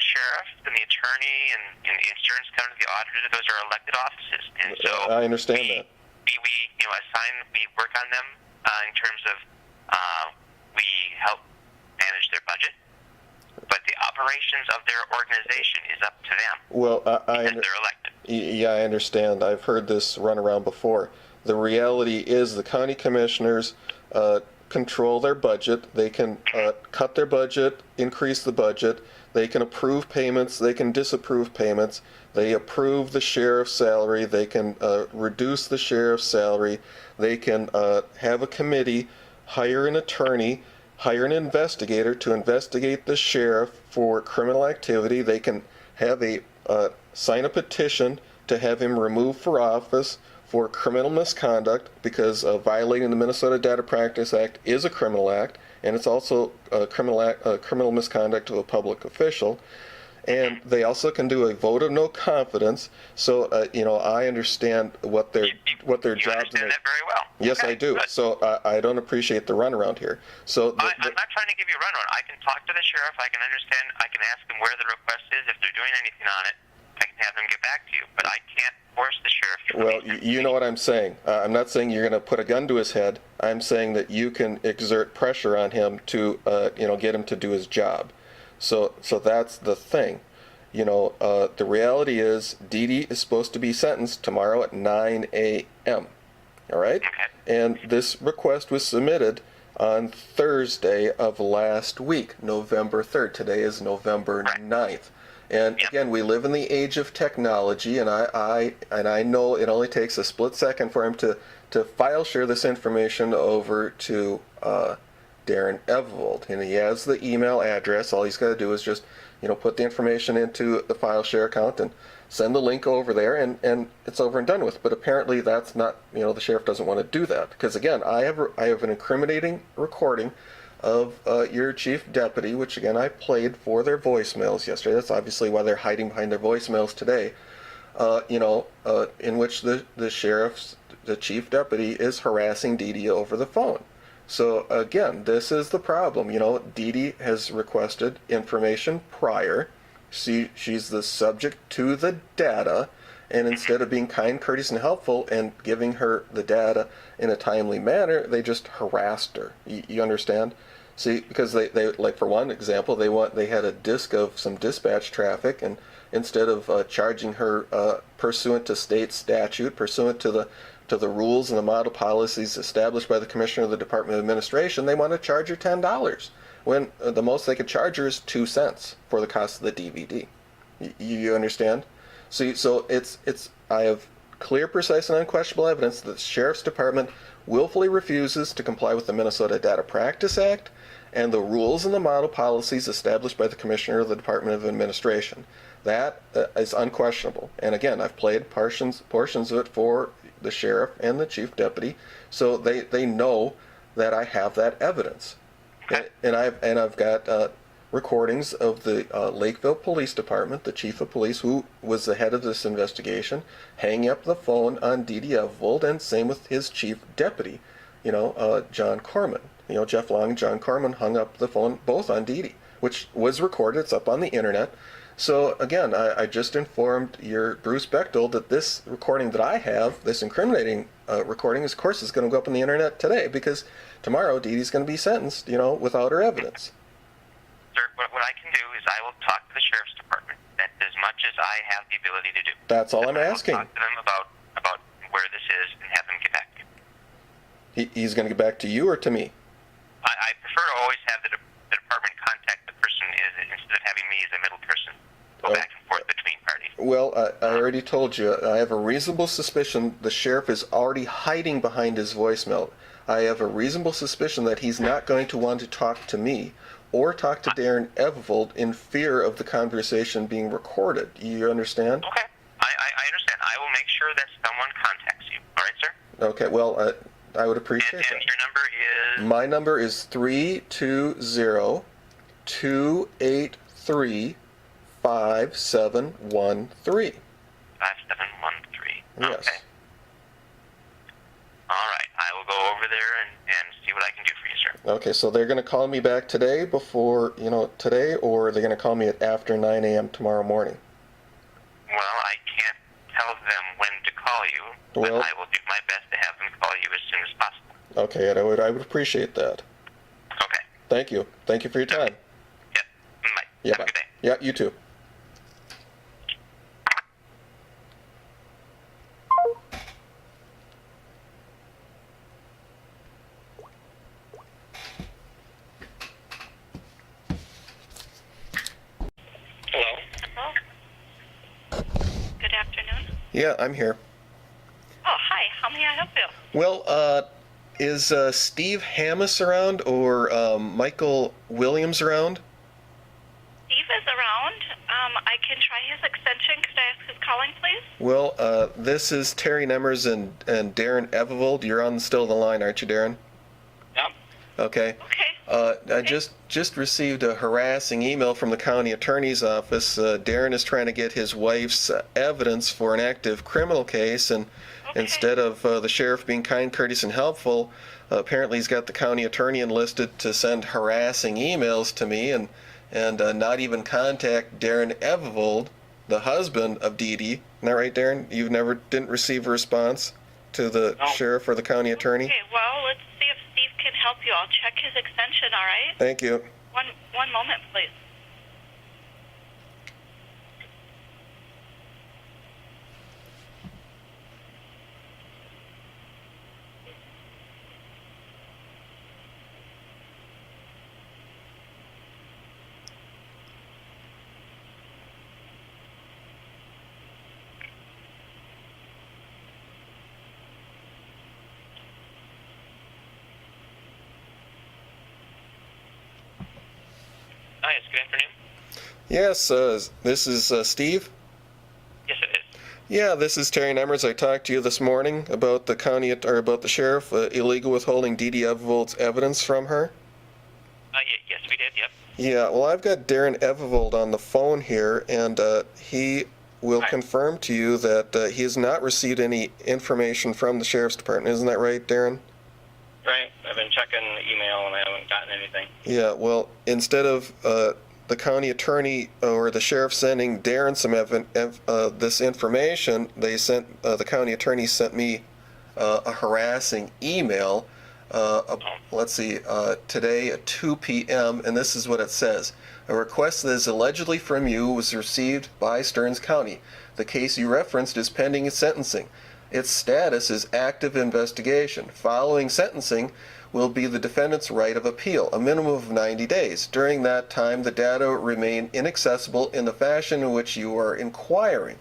sheriff and the attorney and the insurance company, the auditor. Those are elected offices, and so
I understand that.
We work on them in terms of we help manage their budget, but the operations of their organization is up to them.
Well,
because they're elected.
Yeah, I understand. I've heard this run around before. The reality is the county commissioners control their budget. They can cut their budget, increase the budget. They can approve payments. They can disapprove payments. They approve the sheriff's salary. They can reduce the sheriff's salary. They can have a committee, hire an attorney, hire an investigator to investigate the sheriff for criminal activity. They can have sign a petition to have him removed for office for criminal misconduct, because violating the Minnesota Data Practice Act is a criminal act, and it's also a criminal misconduct to a public official. And they also can do a vote of no confidence. So, I understand what their
You
jobs
understand that very well.
Yes,
Okay,
I do.
good.
So I don't appreciate the runaround here. So
I'm not trying to give you a runaround. I can talk to the sheriff. I can understand. I can ask them where the request is. If they're doing anything on it, I can have them get back to you. But I can't force the sheriff to release it.
you know what I'm saying. I'm not saying you're going to put a gun to his head. I'm saying that you can exert pressure on him to, get him to do his job. So that's the thing. The reality is Dede is supposed to be sentenced tomorrow at 9 a.m. All right?
Okay.
And this request was submitted on Thursday of last week, November 3rd. Today is November 9th. And again, we live in the age of technology, and I know it only takes a split second for him to file share this information over to Darren Evavold. And he has the email address. All he's got to do is just, put the information into the file share account and send the link over there, and it's over and done with. But apparently that's not, the sheriff doesn't want to do that. Because again, I have an incriminating recording of your chief deputy, which again I played for their voicemails yesterday. That's obviously why they're hiding behind their voicemails today. In which the chief deputy is harassing Dede over the phone. So again, this is the problem. Dede has requested information prior. She's the subject to the data, and instead of being kind, courteous, and helpful and giving her the data in a timely manner, they just harassed her. You understand? See, because they like, for one example, they had a disk of some dispatch traffic, and instead of charging her pursuant to state statute, pursuant to the rules and the model policies established by the Commissioner of the Department of Administration, they want to charge her $10, when the most they could charge her is 2 cents for the cost of the DVD. You understand? See, so I have clear, precise, and unquestionable evidence that the Sheriff's Department willfully refuses to comply with the Minnesota Data Practice Act and the rules and the model policies established by the Commissioner of the Department of Administration. That is unquestionable. And again, I've played portions of it for the sheriff and the chief deputy, so they know that I have that evidence. And I've got recordings of the Lakeville Police Department, the chief of police, who was the head of this investigation, hanging up the phone on Dede Evavold, and same with his chief deputy, John Kornmann. Jeff Long and John Kornmann hung up the phone both on Dede, which was recorded. It's up on the internet. So again, I just informed your Bruce Bechtold that this recording that I have, this incriminating recording, of course, is going to go up on the internet today, because tomorrow Dede's going to be sentenced, without her evidence.
Sir, what I can do is I will talk to the Sheriff's Department. That's as much as I have the ability to do.
That's all I'm asking.
I will talk to them about where this is and have them get back to you.
He's going to get back to you or to me?
I prefer to always have the department contact the person instead of having me as a middle person go back and forth between parties.
Well, I already told you, I have a reasonable suspicion the sheriff is already hiding behind his voicemail. I have a reasonable suspicion that he's not going to want to talk to me or talk to Darren Evavold in fear of the conversation being recorded. You understand?
Okay. I understand. I will make sure that someone contacts you. All right, sir?
Okay, well, I would appreciate that.
And your number is?
My number is 320-283-5713.
Yes.
Yes.
Okay. All right. I will go over there and see what I can do for you, sir.
Okay, so they're going to call me back today today, or they're going to call me at after 9 a.m. tomorrow morning?
Well, I can't tell them when to call you, but I will do my best to have them call you as soon as possible.
Okay, and I would appreciate that.
Okay.
Thank you. Thank you for your time.
Yep. Bye.
Yeah,
Have
bye.
a good day.
Yeah, you too.
Good afternoon.
Yeah, I'm here.
Oh, hi. How may I help you?
Well, is Steve Hammis around, or Michael Williams around?
Steve is around. I can try his extension. Could I ask who's calling, please?
Well, this is Terry Nemmers and Darren Evavold. You're on still the line, aren't you, Darren?
Yep.
Okay.
Okay.
I just received a harassing email from the county attorney's office. Darren is trying to get his wife's evidence for an active criminal case, and instead of the sheriff being kind, courteous, and helpful, apparently he's got the county attorney enlisted to send harassing emails to me and not even contact Dede Evavold, the husband of Dede. Isn't that right, Darren? You didn't receive a response to the sheriff or the county attorney?
Okay, well, let's see if Steve can help you. I'll check his extension, all right?
Thank you.
One moment, please.
Hi, yes, good afternoon.
Yes, this is Steve.
Yes, it is.
Yeah, this is Terry Nemmers. I talked to you this morning about about the sheriff illegal withholding Dede Evavold's evidence from her.
Yes, we did, yep.
Yeah, well, I've got Dede Evavold on the phone here, and he will confirm to you that he has not received any information from the sheriff's department. Isn't that right, Darren?
Right. I've been checking the email and I haven't gotten anything.
Yeah, well, instead of the county attorney or the sheriff sending Darren some this information, they sent the county attorney sent me a harassing email. Let's see, today at 2 p.m. and this is what it says: a request that is allegedly from you was received by Stearns County. The case you referenced is pending sentencing. Its status is active investigation. Following sentencing will be the defendant's right of appeal, a minimum of 90 days. During that time, the data remain inaccessible in the fashion in which you are inquiring.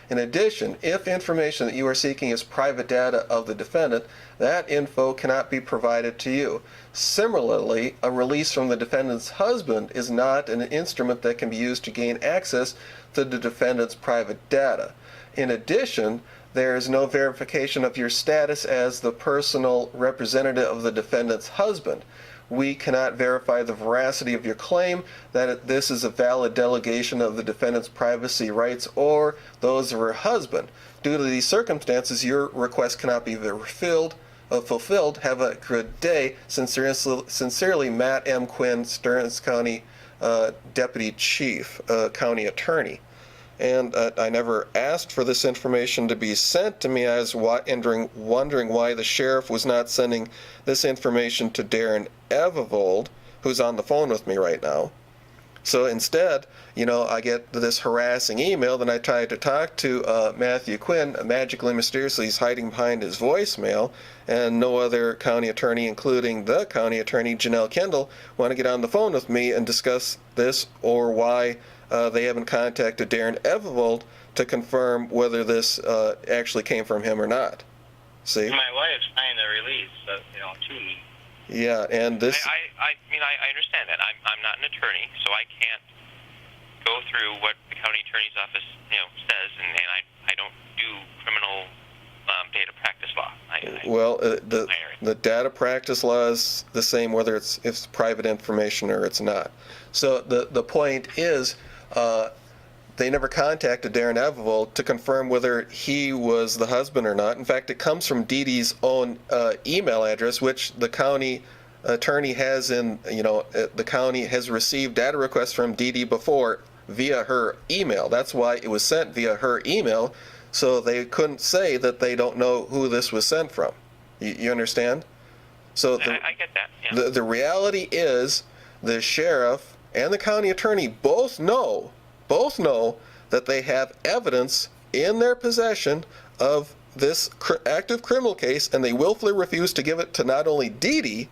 In addition, if information that you are seeking is private data of the defendant, that info cannot be provided to you. Similarly, a release from the defendant's husband is not an instrument that can be used to gain access to the defendant's private data. In addition, there is no verification of your status as the personal representative of the defendant's husband. We cannot verify the veracity of your claim that this is a valid delegation of the defendant's privacy rights or those of her husband. Due to these circumstances, your request cannot be fulfilled. Have a good day. Sincerely, Matt M. Quinn, Stearns County Deputy Chief, County Attorney. And I never asked for this information to be sent to me. I was wondering why the sheriff was not sending this information to Dede Evavold, who's on the phone with me right now. So instead, I get this harassing email. Then I try to talk to Matthew Quinn. Magically, mysteriously, he's hiding behind his voicemail, and no other county attorney, including the county attorney, Janelle Kendall, want to get on the phone with me and discuss this, or why they haven't contacted Dede Evavold to confirm whether this actually came from him or not. See?
My wife signed the release, to me.
Yeah, and this...
I understand that. I'm not an attorney, so I can't go through what the county attorney's office, says, and I don't do criminal data practice law.
The data practice law is the same whether it's private information or it's not. So the point is, they never contacted Dede Evavold to confirm whether he was the husband or not. In fact, it comes from Dede's own email address, which the county attorney has the county has received data requests from Dede before via her email. That's why it was sent via her email, so they couldn't say that they don't know who this was sent from. You understand? So
I get that, yeah.
The reality is the sheriff and the county attorney both know that they have evidence in their possession of this active criminal case, and they willfully refuse to give it to not only Dede,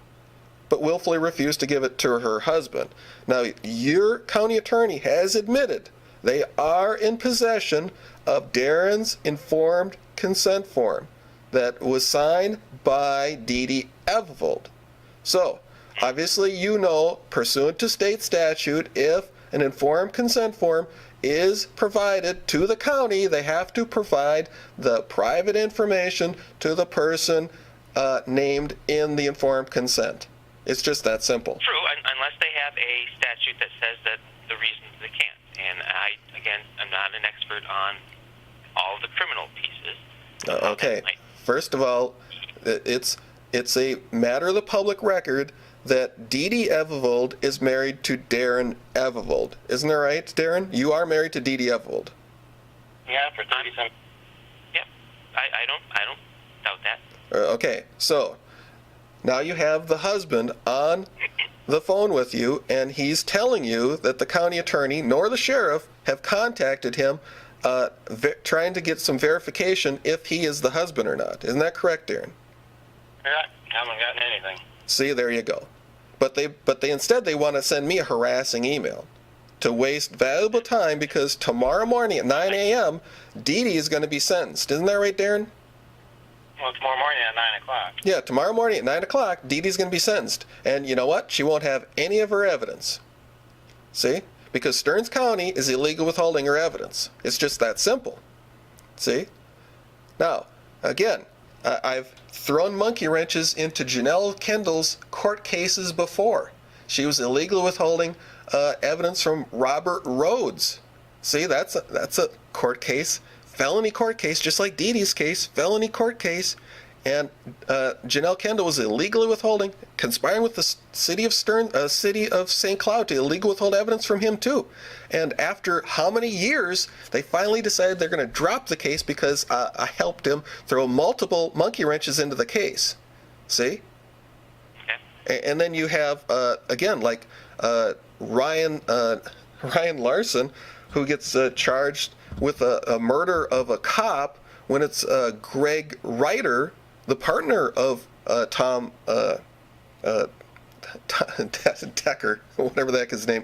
but willfully refuse to give it to her husband. Now, your county attorney has admitted they are in possession of Darren's informed consent form that was signed by Dede Evavold. So, obviously, pursuant to state statute, if an informed consent form is provided to the county, they have to provide the private information to the person named in the informed consent. It's just that simple.
True. unless they have a statute that says that the reasons they can't. And I'm not an expert on all the criminal pieces.
Okay. First of all, it's a matter of the public record that Dede Evavold is married to Dede Evavold. Isn't that right, Darren? You are married to Dede Evavold.
Yeah, for 30
Yep. I don't doubt that.
Okay. So now you have the husband on the phone with you, and he's telling you that the county attorney nor the sheriff have contacted him trying to get some verification if he is the husband or not. Isn't that correct, Darren?
Yeah, haven't gotten anything.
See, there you go. But they instead they want to send me a harassing email to waste valuable time because tomorrow morning at 9 a.m. Dede is going to be sentenced. Isn't that right, Darren?
Well, tomorrow morning at 9 o'clock.
Yeah, tomorrow morning at 9 o'clock, Dede's going to be sentenced. And you know what? She won't have any of her evidence. See? Because Stearns County is illegal withholding her evidence. It's just that simple. See? Now, again, I've thrown monkey wrenches into Janelle Kendall's court cases before. She was illegally withholding evidence from Robert Rhodes. See, that's a court case, felony court case, just like Dede's case, felony court case. And Janelle Kendall was illegally withholding, conspiring with the city of St. Cloud to illegally withhold evidence from him too. And after how many years, they finally decided they're going to drop the case because I helped him throw multiple monkey wrenches into the case. See? And then you have again, like Ryan Larson, who gets charged with a murder of a cop when it's Greg Ryder, the partner of Tom Decker, whatever the heck his name,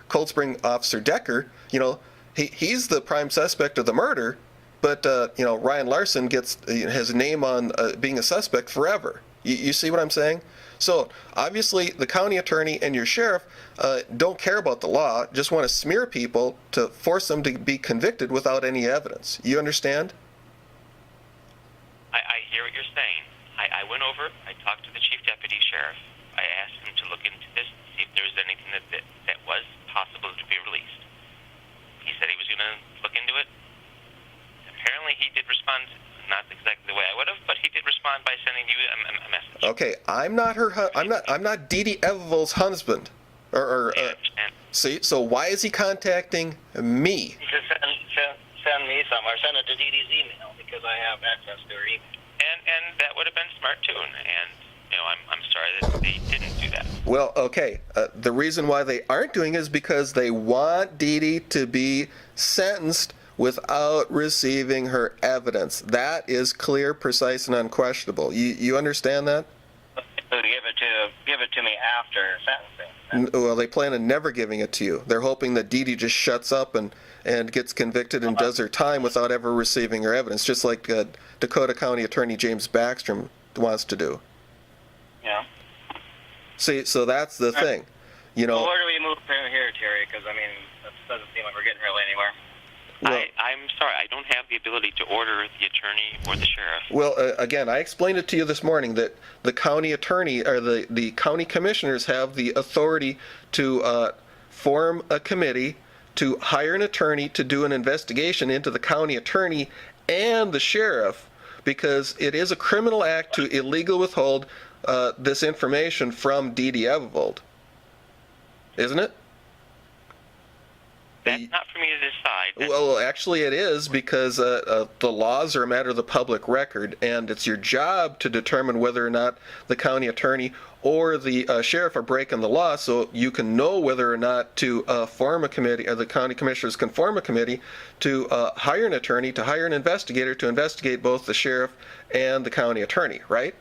Cold Spring Officer Decker. You know, he's the prime suspect of the murder, but you know, Ryan Larson gets his name on being a suspect forever. You see what I'm saying? So obviously the county attorney and your sheriff don't care about the law, just want to smear people to force them to be convicted without any evidence. You understand?
I hear what you're saying. I went over, I talked to the chief deputy sheriff. I asked him to look into this, see if there was anything that was possible to be released. He said he was going to look into it. Apparently he did respond, not exactly the way I would have, but he did respond by sending you a message.
Okay, I'm not Dede Evavold's husband. See, so why is he contacting me?
Just send me some, or send it to Dede's email because I have access to her email.
And that would have been smart too. And you know, I'm sorry that they didn't do that.
Well, okay. The reason why they aren't doing it is because they want Dede to be sentenced without receiving her evidence. That is clear, precise, and unquestionable. You understand that?
Give it to me after sentencing.
Well, they plan on never giving it to you. They're hoping that Dede just shuts up and gets convicted and does her time without ever receiving her evidence, just like Dakota County Attorney James Backstrom wants to do.
Yeah.
See, so that's the thing. You know.
Well, where do we move from here, Terry? Because, I mean, that doesn't seem like we're getting really anywhere.
Well, I'm sorry, I don't have the ability to order the attorney or the sheriff.
Well, again, I explained it to you this morning that the county attorney or the county commissioners have the authority to form a committee to hire an attorney to do an investigation into the county attorney and the sheriff, because it is a criminal act to illegally withhold this information from Dede Evavold. Isn't it?
That's not for me to decide.
Well, actually it is, because the laws are a matter of the public record, and it's your job to determine whether or not the county attorney or the sheriff are breaking the law, so you can know whether or not to form a committee, or the county commissioners can form a committee to hire an attorney, to hire an investigator to investigate both the sheriff and the county attorney, right?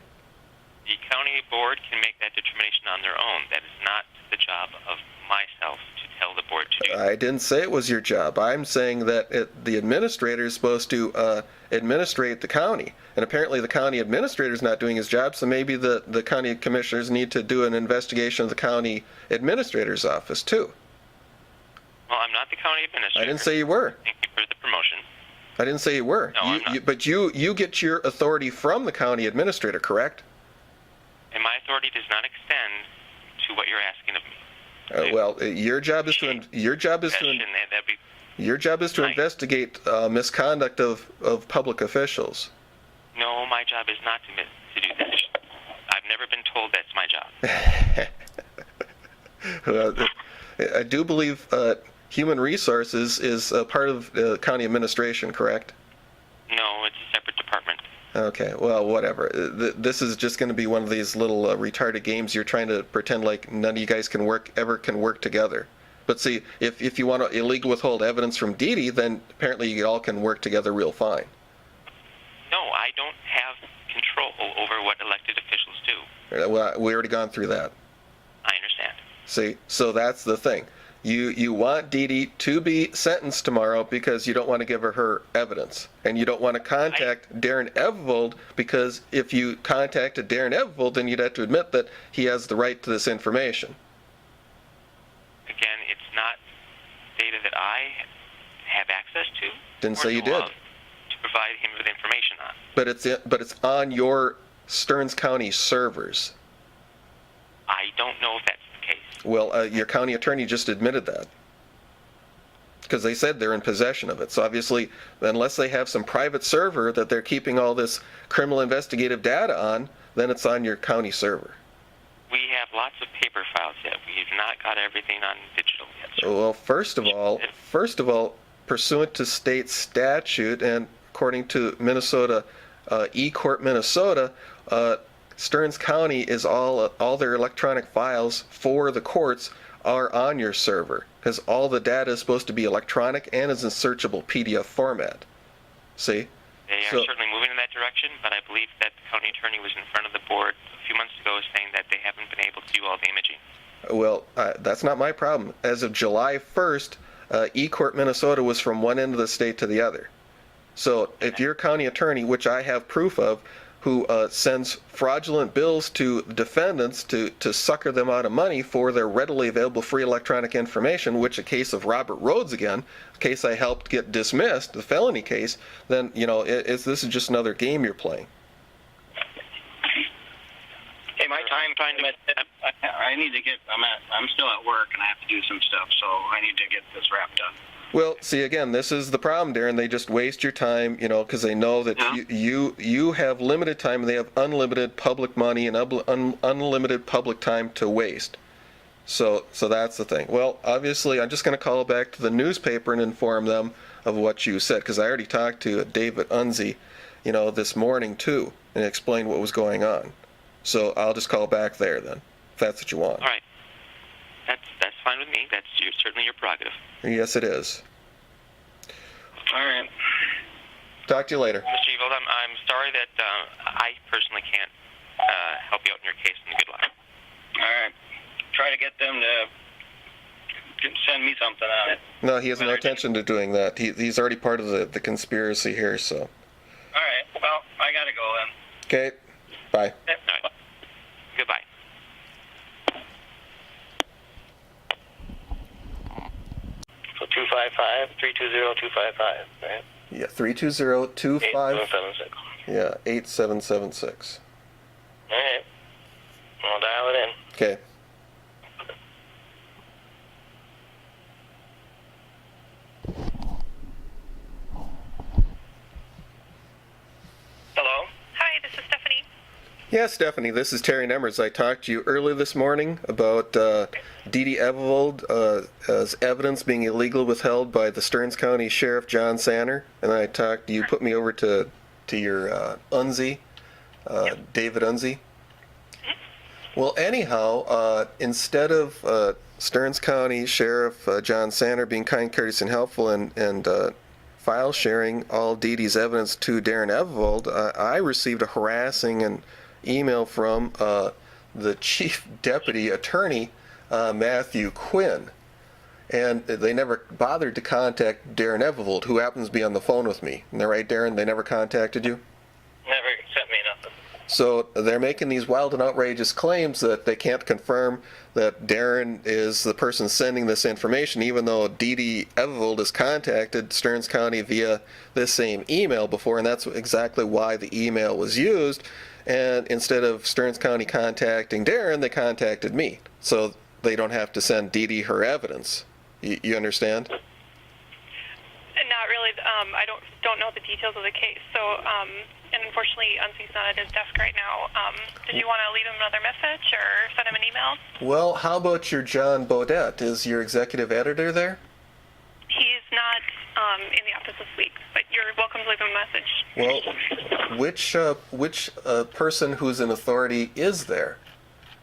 The county board can make that determination on their own. That is not the job of myself to tell the board to do.
I didn't say it was your job. I'm saying that the administrator is supposed to administrate the county, and apparently the county administrator is not doing his job, so maybe the county commissioners need to do an investigation of the county administrator's office too.
Well, I'm not the county administrator.
I didn't say you were.
Thank you for the promotion.
I didn't say you were.
No, I'm not.
But you get your authority from the county administrator, correct?
And my authority does not extend to what you're asking of me.
Your job is to investigate misconduct of public officials.
No, my job is not to do that. I've never been told that's my job.
I do believe human resources is a part of county administration, correct?
No, it's a separate department.
Okay, well, whatever. This is just going to be one of these little retarded games you're trying to pretend like none of you guys can work together. But see, if you want to illegally withhold evidence from Dede, then apparently you all can work together real fine.
No, I don't have control over what elected officials do.
Well, we already gone through that.
I understand.
See, so that's the thing. You want Dede to be sentenced tomorrow because you don't want to give her evidence. And you don't want to contact Dede Evavold because if you contacted Dede Evavold, then you'd have to admit that he has the right to this information.
Again, it's not data that I have access to.
Didn't say you did.
To provide him with information on.
But it's on your Stearns County servers.
I don't know if that's the case.
Well, your county attorney just admitted that. Because they said they're in possession of it. So obviously, unless they have some private server that they're keeping all this criminal investigative data on, then it's on your county server.
We have lots of paper files yet. We have not got everything on digital yet, sir.
Well, first of all, pursuant to state statute and according to Minnesota, E-Court Minnesota, Stearns County is all their electronic files for the courts are on your server because all the data is supposed to be electronic and is in searchable PDF format. See?
They are certainly moving in that direction, but I believe that the county attorney was in front of the board a few months ago saying that they haven't been able to do all the imaging.
Well, that's not my problem. As of July 1st, E-Court Minnesota was from one end of the state to the other. So if your county attorney, which I have proof of, who sends fraudulent bills to defendants to sucker them out of money for their readily available free electronic information, which a case of Robert Rhodes again, a case I helped get dismissed, the felony case, then, this is just another game you're playing.
Hey, my time, I need to get, I'm still at work and I have to do some stuff, so I need to get this wrapped up.
Well, see, again, this is the problem, Darren. They just waste your time, because they know that you have limited time and they have unlimited public money and unlimited public time to waste. So that's the thing. Well, obviously, I'm just going to call back to the newspaper and inform them of what you said, because I already talked to David Unzi, this morning, too, and explained what was going on. So I'll just call back there, then, if that's what you want.
All right. That's fine with me. That's certainly your prerogative.
Yes, it is.
All right.
Talk to you later.
Mr. Evavold, I'm sorry that I personally can't help you out in your case, and good luck.
All right. Try to get them to send me something on it.
No, he has no intention to doing that. He's already part of the conspiracy here, so.
All right. Well, I got to go then.
Okay. Bye.
All right. Goodbye.
So 255-320-255, right?
Yeah, 320-25.
8776.
Yeah, 8776.
All right. I'll dial it in.
Okay.
Hello?
Hi, this is Stephanie.
Yeah, Stephanie, this is Terry Nemers. I talked to you earlier this morning about Dede Evavold as evidence being illegally withheld by the Stearns County Sheriff John Sandra, and I talked. You put me over to your Unzi, David Unzi. Well, anyhow, instead of Stearns County Sheriff John Sandra being kind, courteous, and helpful, and file sharing all Dede's evidence to Dede Evavold, I received a harassing and email from the chief deputy attorney, Matthew Quinn, and they never bothered to contact Dede Evavold, who happens to be on the phone with me. Isn't that right, Darren? They never contacted you?
Never sent me nothing.
So they're making these wild and outrageous claims that they can't confirm that Darren is the person sending this information, even though Dede Evavold has contacted Stearns County via this same email before, and that's exactly why the email was used. And instead of Stearns County contacting Darren, they contacted me. So they don't have to send Dede her evidence. You understand?
Not really. I don't know the details of the case. So, and unfortunately, Unsie's not at his desk right now. Did you want to leave him another message or send him an email?
Well, how about your John Bodette? Is your executive editor there?
He's not in the office this week, but you're welcome to leave him a message.
Well, which person who's in authority is there?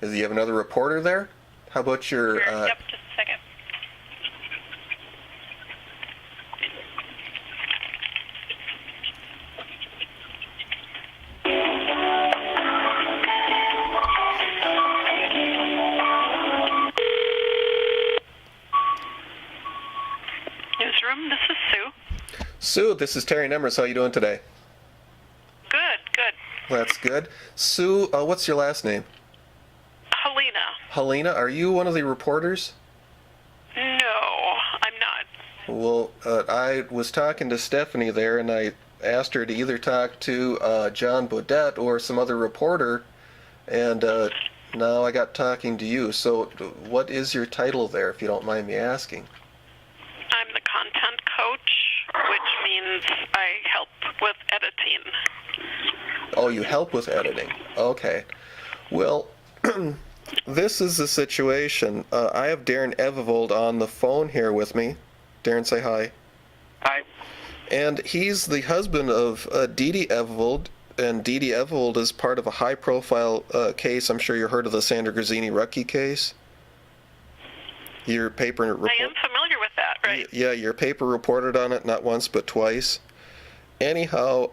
Do you have another reporter there? How about your...
Sure. Yep, just a second. Newsroom, this is Sue.
Sue, this is Terry Nemers. How are you doing today?
Good.
That's good. Sue, what's your last name? Helena, are you one of the reporters?
No, I'm not.
Well, I was talking to Stephanie there, and I asked her to either talk to John Bodette or some other reporter, and now I got talking to you. So what is your title there, if you don't mind me asking?
I'm the content coach, which means I help with editing.
Oh, you help with editing. Okay. Well... This is the situation. I have Dede Evavold on the phone here with me. Darren, say hi.
Hi.
And he's the husband of Dede Evavold, and Dede Evavold is part of a high-profile case. I'm sure you heard of the Sandra Grazzini-Rucki case. Your paper report.
I am familiar with that, right?
Yeah, your paper reported on it not once but twice. Anyhow,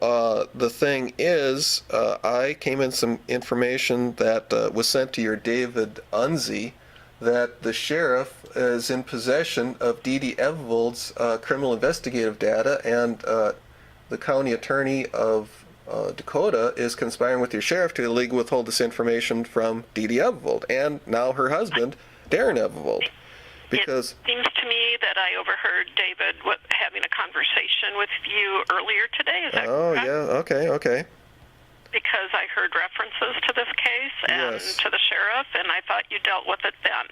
the thing is, I came in some information that was sent to your David Unzi that the sheriff is in possession of Dede Evavold's criminal investigative data, and the county attorney of Dakota is conspiring with your sheriff to illegally withhold this information from Dede Evavold and now her husband, Dede Evavold. Because
it seems to me that I overheard David having a conversation with you earlier today. Is that correct?
Yeah, okay.
Because I heard references to this case and to the sheriff, and I thought you dealt with it then.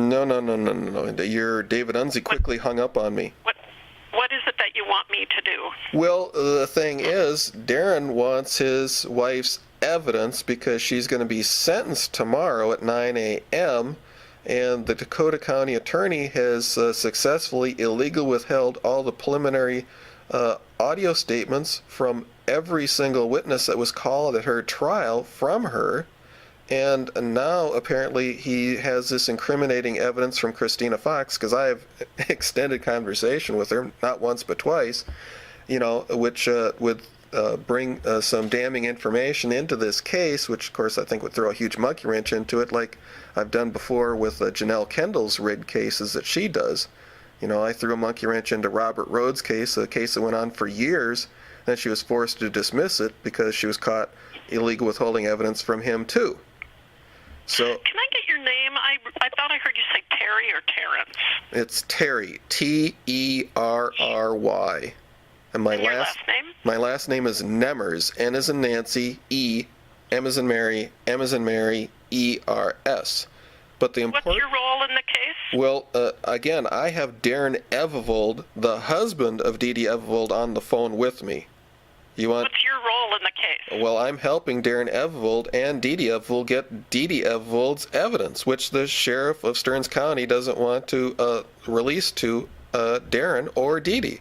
No. Your David Unzi quickly hung up on me.
What is it that you want me to do?
Well, the thing is, Darren wants his wife's evidence because she's going to be sentenced tomorrow at 9 a.m., and the Dakota County Attorney has successfully illegally withheld all the preliminary audio statements from every single witness that was called at her trial from her. And now apparently he has this incriminating evidence from Christina Fox, because I have extended conversation with her, not once but twice, which would bring some damning information into this case, which of course I think would throw a huge monkey wrench into it, like I've done before with Janelle Kendall's rig cases that she does. I threw a monkey wrench into Robert Rhodes' case, a case that went on for years, and she was forced to dismiss it because she was caught illegal withholding evidence from him too. So
can I get your name? I thought I heard you say Terry or Terrence.
It's Terry, Terry. And my
last name?
My last name is Nemers, N as in Nancy, E, M as in Mary, M as in Mary, E-R-S. But the
what's your role in the case?
Well, again, I have Dede Evavold, the husband of Dede Evavold, on the phone with me.
What's your role in the case?
Well, I'm helping Dede Evavold and Dede Evavold get Dede Evavold's evidence, which the sheriff of Stearns County doesn't want to release to Darren or Dede.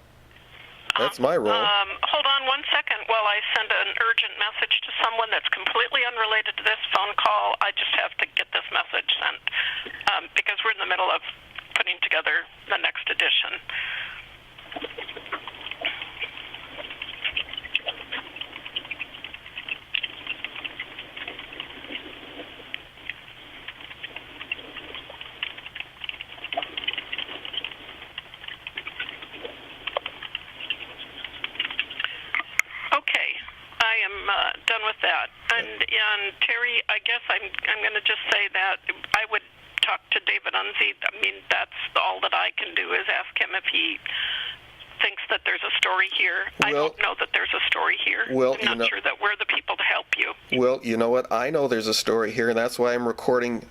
That's my role.
Hold on one second while I send an urgent message to someone that's completely unrelated to this phone call. I just have to get this message sent because we're in the middle of putting together the next edition. Done with that. And Terry, I guess I'm going to just say that I would talk to David Unzi. I mean, that's all that I can do is ask him if he thinks that there's a story here. I
Well-
don't know that there's a story here.
Well,
I'm not sure that we're the people to help you.
Well, you know what? I know there's a story here, and that's why I'm recording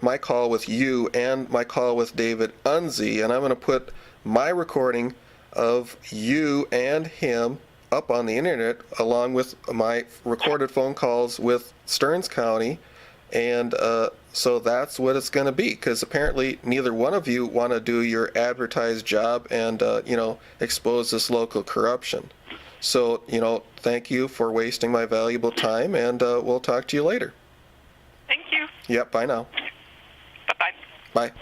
my call with you and my call with David Unze, and I'm going to put my recording of you and him up on the internet along with my recorded phone calls with Stearns County, and so that's what it's going to be, because apparently neither one of you want to do your advertised job and expose this local corruption. So, thank you for wasting my valuable time, and we'll talk to you later.
Thank you.
Yep, bye now.
Bye-bye.
Bye.